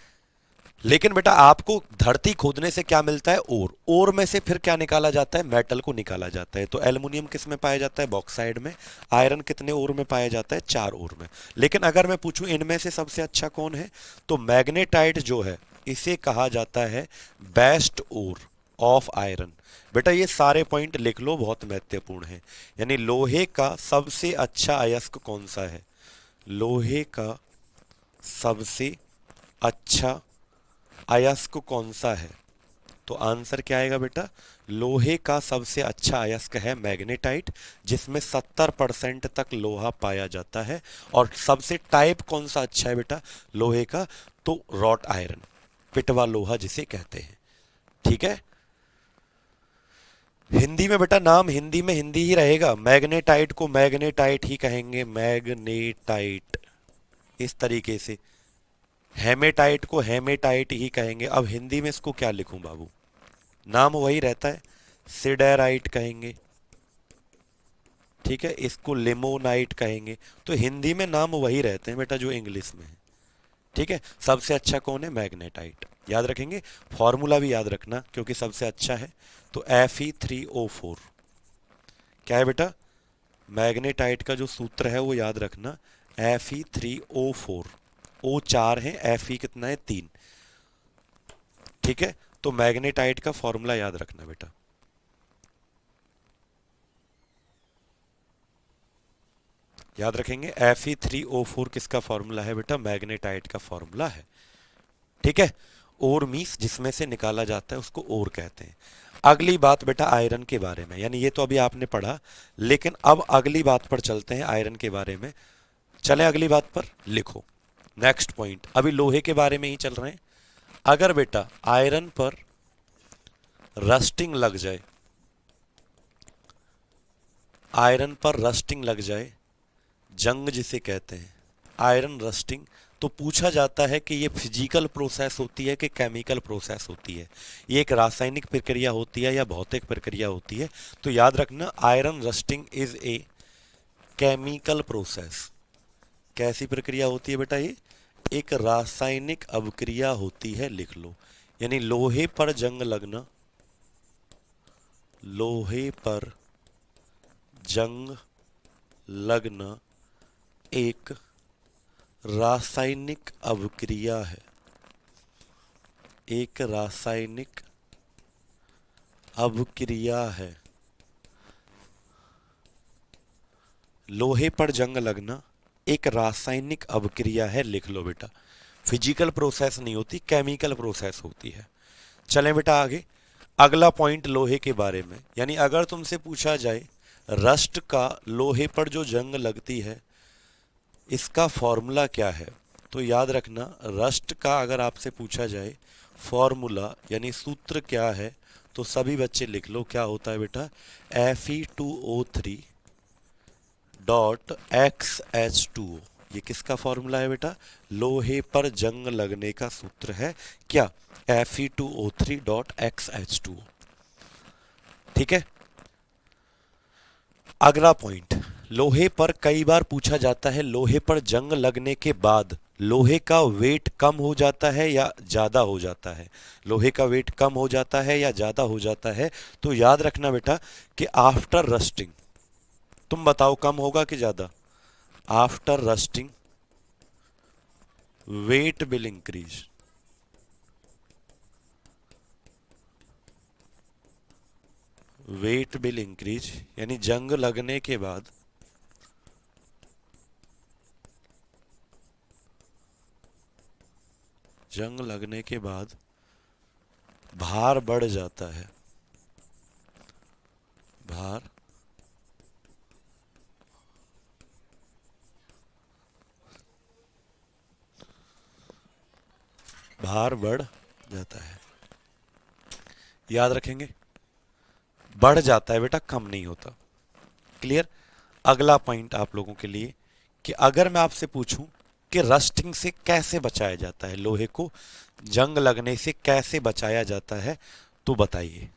Speaker 1: लेकिन बेटा आपको धरती खोदने से क्या मिलता है, ओर। ओर में से फिर क्या निकाला जाता है, मेटल को निकाला जाता है। तो एल्युमिनियम किस में पाया जाता है, बॉक्साइड में। आयरन कितने ओर में पाया जाता है, 4 ओर में। लेकिन अगर मैं पूछूं इनमें से सबसे अच्छा कौन है, तो मैग्नेटाइट जो है इसे कहा जाता है बेस्ट ओर ऑफ आयरन। बेटा ये सारे पॉइंट लिख लो, बहुत महत्वपूर्ण है। यानी लोहे का सबसे अच्छा अयस्क कौन सा है, लोहे का सबसे अच्छा अयस्क कौन सा है। तो आंसर क्या आएगा बेटा, लोहे का सबसे अच्छा अयस्क है मैग्नेटाइट, जिसमें 70% तक लोहा पाया जाता है। और सबसे टाइप कौन सा अच्छा है बेटा लोहे का, तो रॉट आयरन, पिटवा लोहा जिसे कहते हैं। ठीक है, हिंदी में बेटा नाम हिंदी में हिंदी ही रहेगा। मैग्नेटाइट को मैग्नेटाइट ही कहेंगे, मैग्नेटाइट, इस तरीके से। हेमेटाइट को हेमेटाइट ही कहेंगे। अब हिंदी में इसको क्या लिखूं बाबू, नाम वही रहता है, सिडेराइट कहेंगे, ठीक है, इसको लिमोनाइट कहेंगे। तो हिंदी में नाम वही रहते हैं बेटा जो इंग्लिश में है, ठीक है। सबसे अच्छा कौन है, मैग्नेटाइट, याद रखेंगे। फॉर्मूला भी याद रखना क्योंकि सबसे अच्छा है। तो Fe3O4 क्या है बेटा, मैग्नेटाइट का जो सूत्र है वो याद रखना, Fe3O4, O 4 है, Fe कितना है 3, ठीक है। तो मैग्नेटाइट का फॉर्मूला याद रखना बेटा, याद रखेंगे। Fe3O4 किसका फॉर्मूला है बेटा, मैग्नेटाइट का फॉर्मूला है, ठीक है। ओर मीस जिसमें से निकाला जाता है उसको ओर कहते हैं। अगली बात बेटा आयरन के बारे में, यानी ये तो अभी आपने पढ़ा, लेकिन अब अगली बात पर चलते हैं आयरन के बारे में। चले अगली बात पर, लिखो नेक्स्ट पॉइंट, अभी लोहे के बारे में ही चल रहे हैं। अगर बेटा आयरन पर रस्टिंग लग जाए, आयरन पर रस्टिंग लग जाए, जंग जिसे कहते हैं, आयरन रस्टिंग, तो पूछा जाता है कि ये फिजिकल प्रोसेस होती है कि केमिकल प्रोसेस होती है, ये एक रासायनिक प्रक्रिया होती है या भौतिक प्रक्रिया होती है। तो याद रखना iron rusting is a chemical process. कैसी प्रक्रिया होती है बेटा, ये एक रासायनिक अभिक्रिया होती है, लिख लो। यानी लोहे पर जंग लगना, लोहे पर जंग लगना एक रासायनिक अभिक्रिया है, एक रासायनिक अभिक्रिया है। लोहे पर जंग लगना एक रासायनिक अभिक्रिया है, लिख लो बेटा। फिजिकल प्रोसेस नहीं होती, केमिकल प्रोसेस होती है। चलें बेटा आगे, अगला पॉइंट लोहे के बारे में, यानी अगर तुमसे पूछा जाए रस्ट का लोहे पर जो जंग लगती है इसका फॉर्मूला क्या है, तो याद रखना रस्ट का अगर आपसे पूछा जाए फॉर्मूला यानी सूत्र क्या है, तो सभी बच्चे लिख लो क्या होता है बेटा, Fe2O3 डॉट XH2O। ये किसका फॉर्मूला है बेटा, लोहे पर जंग लगने का सूत्र है क्या, Fe2O3 डॉट XH2O, ठीक है। अगला पॉइंट, लोहे पर कई बार पूछा जाता है लोहे पर जंग लगने के बाद लोहे का वेट कम हो जाता है या ज्यादा हो जाता है, लोहे का वेट कम हो जाता है या ज्यादा हो जाता है। तो याद रखना बेटा कि आफ्टर रस्टिंग, तुम बताओ कम होगा कि ज्यादा, after rusting weight will increase, weight will increase, यानी जंग लगने के बाद जंग लगने के बाद भार बढ़ जाता है, भार भार बढ़ जाता है, याद रखेंगे। बढ़ जाता है बेटा, कम नहीं होता, क्लियर। अगला पॉइंट आप लोगों के लिए कि अगर मैं आपसे पूछूं कि रस्टिंग से कैसे बचाया जाता है, लोहे को जंग लगने से कैसे बचाया जाता है, तो बताइए।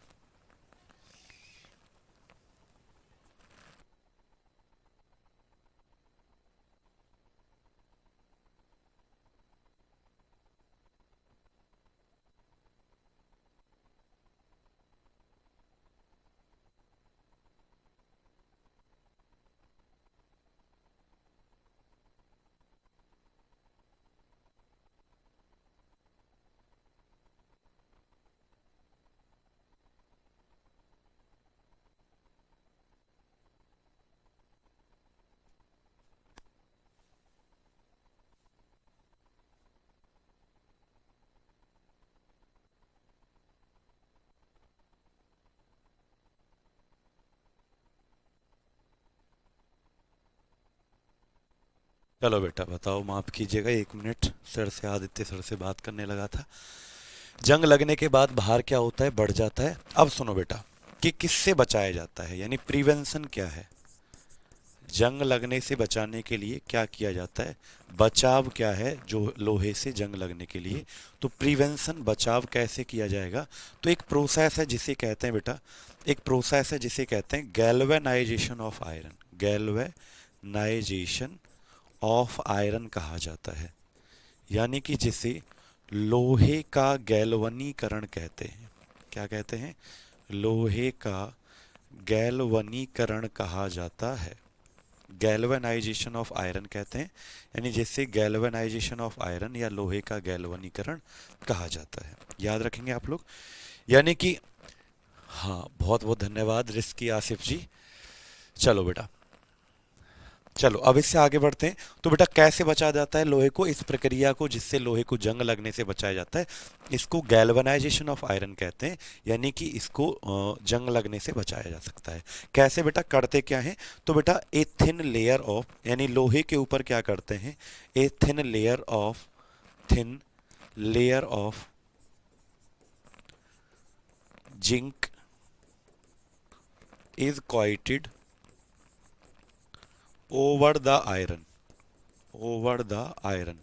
Speaker 1: चलो बेटा बताओ, माफ कीजिएगा 1 मिनट, सर से आदित्य सर से बात करने लगा था। जंग लगने के बाद भार क्या होता है, बढ़ जाता है। अब सुनो बेटा कि किससे बचाया जाता है, यानी प्रिवेंशन क्या है, जंग लगने से बचाने के लिए क्या किया जाता है? बचाव क्या है जो लोहे से जंग लगने के लिए? तो प्रिवेंशन, बचाव कैसे किया जाएगा? तो एक प्रोसेस है जिसे कहते हैं बेटा, एक प्रोसेस है जिसे कहते हैं galvanisation of iron. Galvanisation of iron कहा जाता है, यानी कि जिसे लोहे का गैल्वनीकरण कहते हैं। क्या कहते हैं? लोहे का गैल्वनीकरण कहा जाता है। गैल्वेनाइजेशन ऑफ आयरन कहते हैं, यानी जिससे गैल्वेनाइजेशन ऑफ आयरन या लोहे का गैल्वनीकरण कहा जाता है। याद रखेंगे आप लोग, यानी कि हाँ, बहुत बहुत धन्यवाद रिस्की आसिफ जी। चलो बेटा, चलो अब इससे आगे बढ़ते हैं। तो बेटा कैसे बचाया जाता है लोहे को? इस प्रक्रिया को जिससे लोहे को जंग लगने से बचाया जाता है, इसको गैल्वनाइजेशन ऑफ आयरन कहते हैं, यानी कि इसको जंग लगने से बचाया जा सकता है। कैसे बेटा? करते क्या है? तो बेटा ए थिन लेयर ऑफ, यानी लोहे के ऊपर क्या करते हैं? A thin layer of, thin layer of zinc is coated over the iron, over the iron,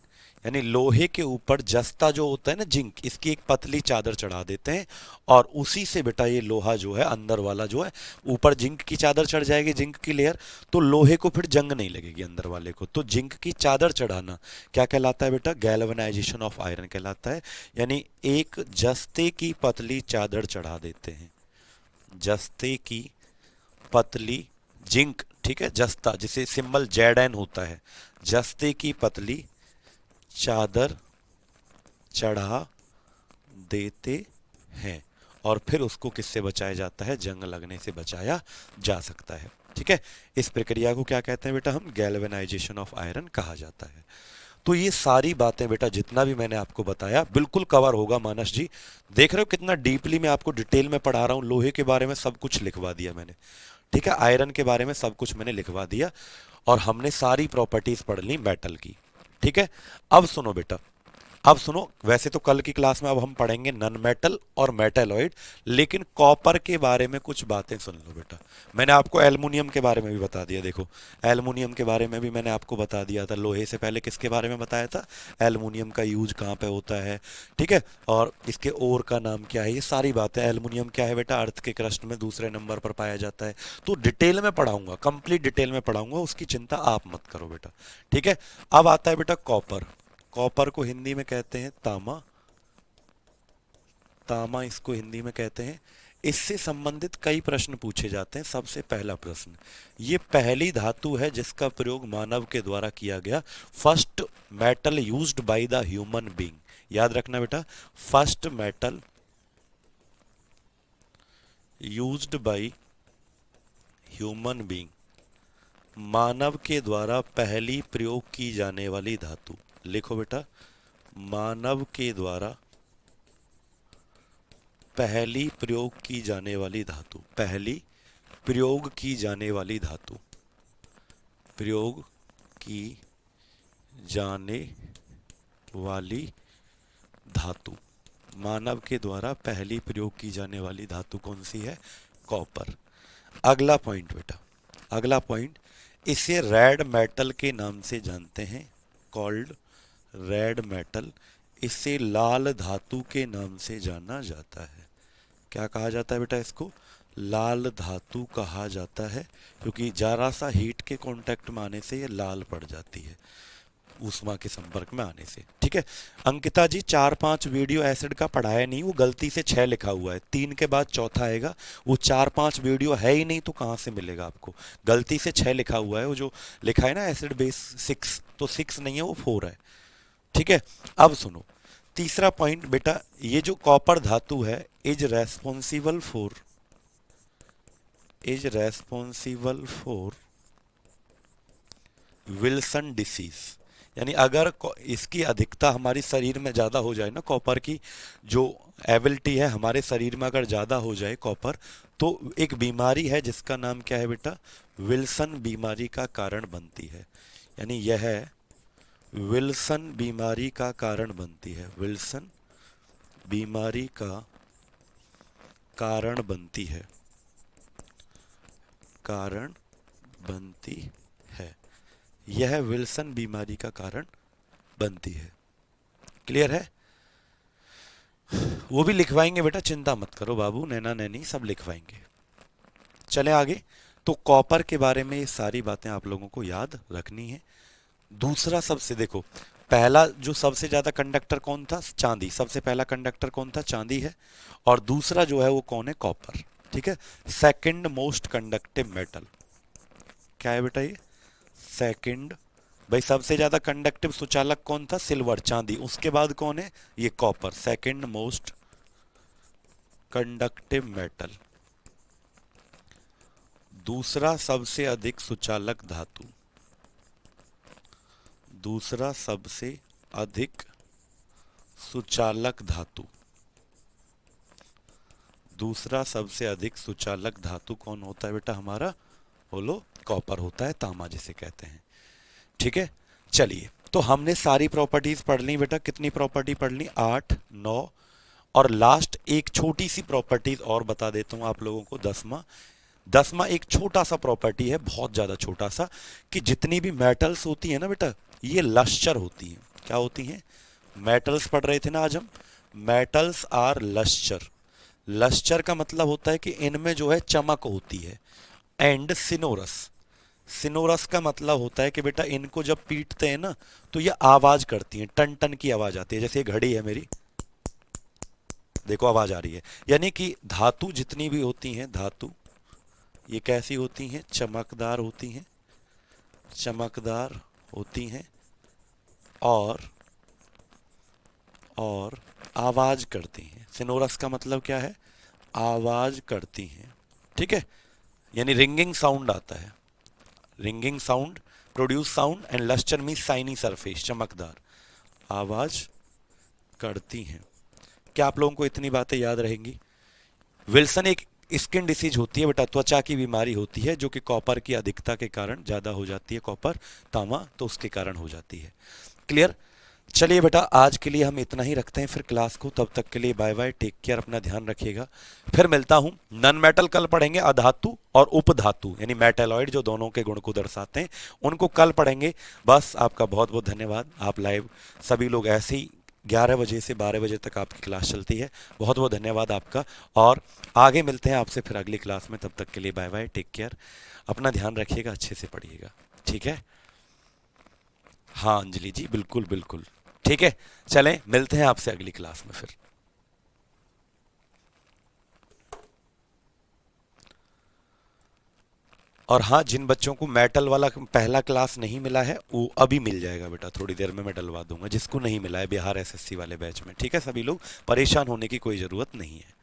Speaker 1: यानी लोहे के ऊपर जस्ता जो होता है ना, जिंक, इसकी एक पतली चादर चढ़ा देते हैं और उसी से बेटा ये लोहा जो है अंदर वाला जो है, ऊपर जिंक की चादर चढ़ जाएगी, जिंक की लेयर, तो लोहे को फिर जंग नहीं लगेगी अंदर वाले को। तो जिंक की चादर चढ़ाना क्या कहलाता है बेटा? गैल्वेनाइजेशन ऑफ आयरन कहलाता है, यानी एक जस्ते की पतली चादर चढ़ा देते हैं। जस्ते की पतली, जिंक, ठीक है, जस्ता जिसे सिंबल जेड होता है, जस्ते की पतली चादर चढ़ा देते हैं और फिर उसको किससे बचाया जाता है? जंग लगने से बचाया जा सकता है। ठीक है, इस प्रक्रिया को क्या कहते हैं बेटा? हम गैल्वेनाइजेशन ऑफ आयरन कहा जाता है। तो ये सारी बातें बेटा जितना भी मैंने आपको बताया बिल्कुल कवर होगा मानस जी। देख रहे हो कितना डीपली मैं आपको डिटेल में पढ़ा रहा हूँ। लोहे के बारे में सब कुछ लिखवा दिया मैंने, ठीक है, आयरन के बारे में सब कुछ मैंने लिखवा दिया और हमने सारी प्रॉपर्टीज पढ़ ली मेटल की। ठीक है, अब सुनो बेटा, अब सुनो, वैसे तो कल की क्लास में अब हम पढ़ेंगे नन मेटल और मेटेलॉइड, लेकिन कॉपर के बारे में कुछ बातें सुन लो बेटा। मैंने आपको एल्युमिनियम के बारे में भी बता दिया, देखो एल्युमिनियम के बारे में भी मैंने आपको बता दिया था। लोहे से पहले किसके बारे में बताया था? एल्युमिनियम का यूज कहाँ पे होता है, ठीक है, और इसके ओर का नाम क्या है, ये सारी बातें। एल्युमिनियम क्या है बेटा? अर्थ के क्रस्ट में दूसरे नंबर पर पाया जाता है। तो डिटेल में पढ़ाऊंगा, कंप्लीट डिटेल में पढ़ाऊंगा, उसकी चिंता आप मत करो बेटा। ठीक है, अब आता है बेटा कॉपर। कॉपर को हिंदी में कहते हैं तामा, तामा इसको हिंदी में कहते हैं। इससे संबंधित कई प्रश्न पूछे जाते हैं। सबसे पहला प्रश्न, ये पहली धातु है जिसका प्रयोग मानव के द्वारा किया गया। First metal used by the human being. याद रखना बेटा, first metal used by human being, मानव के द्वारा पहली प्रयोग की जाने वाली धातु। लिखो बेटा, मानव के द्वारा पहली प्रयोग की जाने वाली धातु, पहली प्रयोग की जाने वाली धातु, प्रयोग की जाने वाली धातु, मानव के द्वारा पहली प्रयोग की जाने वाली धातु कौन सी है? कॉपर। अगला पॉइंट बेटा, अगला पॉइंट, इसे रेड मेटल के नाम से जानते हैं, कॉल्ड रेड मेटल। इसे लाल धातु के नाम से जाना जाता है। क्या कहा जाता है बेटा? इसको लाल धातु कहा जाता है, क्योंकि जरा सा हीट के कांटेक्ट में आने से ये लाल पड़ जाती है, ऊष्मा के संपर्क में आने से। ठीक है, अंकिता जी 4-5 वीडियो एसिड का पढ़ाया नहीं, वो गलती से 6 लिखा हुआ है, 3 के बाद चौथा आएगा। वो 4-5 वीडियो है ही नहीं तो कहाँ से मिलेगा आपको? गलती से 6 लिखा हुआ है, वो जो लिखा है ना एसिड बेस 6, तो 6 नहीं है, वो 4 है। ठीक है, अब सुनो तीसरा पॉइंट बेटा, ये जो कॉपर धातु है is responsible for Wilson disease. यानी अगर इसकी अधिकता हमारी शरीर में ज़्यादा हो जाए ना, कॉपर की जो एबिलिटी है हमारे शरीर में अगर ज़्यादा हो जाए कॉपर, तो एक बीमारी है जिसका नाम क्या है बेटा? विल्सन बीमारी का कारण बनती है। यानी यह विल्सन बीमारी का कारण बनती है, विल्सन बीमारी का कारण बनती है, कारण बनती यह विल्सन बीमारी का कारण बनती है। क्लियर है? वो भी लिखवाएंगे बेटा, चिंता मत करो बाबू, नैना नैनी सब लिखवाएंगे। चले आगे। तो कॉपर के बारे में ये सारी बातें आप लोगों को याद रखनी है। दूसरा सबसे देखो, पहला जो सबसे ज्यादा कंडक्टर कौन था? चांदी। सबसे पहला कंडक्टर कौन था? चांदी है। और दूसरा जो है वो कौन है? कॉपर। ठीक है। सेकंड मोस्ट कंडक्टिव मेटल क्या है बेटा? ये सेकंड। भाई सबसे ज्यादा कंडक्टिव सुचालक कौन था? सिल्वर, चांदी। उसके बाद कौन है? ये copper, second most conductive metal. दूसरा सबसे अधिक सुचालक धातु, दूसरा सबसे अधिक सुचालक धातु, दूसरा सबसे अधिक सुचालक धातु कौन होता है बेटा? हमारा बोलो, कॉपर होता है, तांबा जिसे कहते हैं। ठीक है। चलिए, तो हमने सारी प्रॉपर्टीज पढ़ ली बेटा। कितनी प्रॉपर्टी पढ़ ली? 8, 9। और लास्ट एक छोटी सी प्रॉपर्टीज और बता देता हूं आप लोगों को, 10वां। 10वां एक छोटा सा प्रॉपर्टी है, बहुत ज्यादा छोटा सा, कि जितनी भी मेटल्स होती है ना बेटा, ये लश्चर होती हैं। क्या होती हैं? मेटल्स पढ़ रहे थे ना आज हम। Metals are lustre. लश्चर का मतलब होता है कि इनमें जो है चमक होती है। एंड सिनोरस, सिनोरस का मतलब होता है कि बेटा इनको जब पीटते हैं ना तो ये आवाज करती हैं, टन टन की आवाज आती है। जैसे ये घड़ी है मेरी, देखो आवाज आ रही है। यानी कि धातु जितनी भी होती हैं, धातु ये कैसी होती हैं? चमकदार होती हैं, चमकदार होती हैं और आवाज करती हैं। सिनोरस का मतलब क्या है? आवाज करती हैं। ठीक है। यानी रिंगिंग साउंड आता है। Ringing sound, produce sound, and luster mean shiny surface, चमकदार, आवाज करती हैं। क्या आप लोगों को इतनी बातें याद रहेंगी? विल्सन एक स्किन डिसीज होती है बेटा, त्वचा की बीमारी होती है, जो कि कॉपर की अधिकता के कारण ज्यादा हो जाती है। कॉपर, तांबा, तो उसके कारण हो जाती है। क्लियर? चलिए बेटा, आज के लिए हम इतना ही रखते हैं फिर क्लास को। तब तक के लिए बाय बाय, टेक केयर, अपना ध्यान रखिएगा। फिर मिलता हूं। नन मेटल कल पढ़ेंगे, अधातु और उपधातु यानी मेटेलॉइड जो दोनों के गुण को दर्शाते हैं, उनको कल पढ़ेंगे। बस आपका बहुत बहुत धन्यवाद। आप लाइव सभी लोग ऐसे ही 11 बजे से 12 बजे तक आपकी क्लास चलती है। बहुत बहुत धन्यवाद आपका, और आगे मिलते हैं आपसे फिर अगली क्लास में। तब तक के लिए बाय बाय, टेक केयर, अपना ध्यान रखिएगा, अच्छे से पढ़िएगा। ठीक है? हाँ अंजलि जी, बिल्कुल बिल्कुल। ठीक है, चलें, मिलते हैं आपसे अगली क्लास में फिर। और हाँ, जिन बच्चों को मेटल वाला पहला क्लास नहीं मिला है वो अभी मिल जाएगा बेटा, थोड़ी देर में मैं डलवा दूंगा जिसको नहीं मिला है बिहार एसएससी वाले बैच में। ठीक है? सभी लोग परेशान होने की कोई ज़रूरत नहीं है।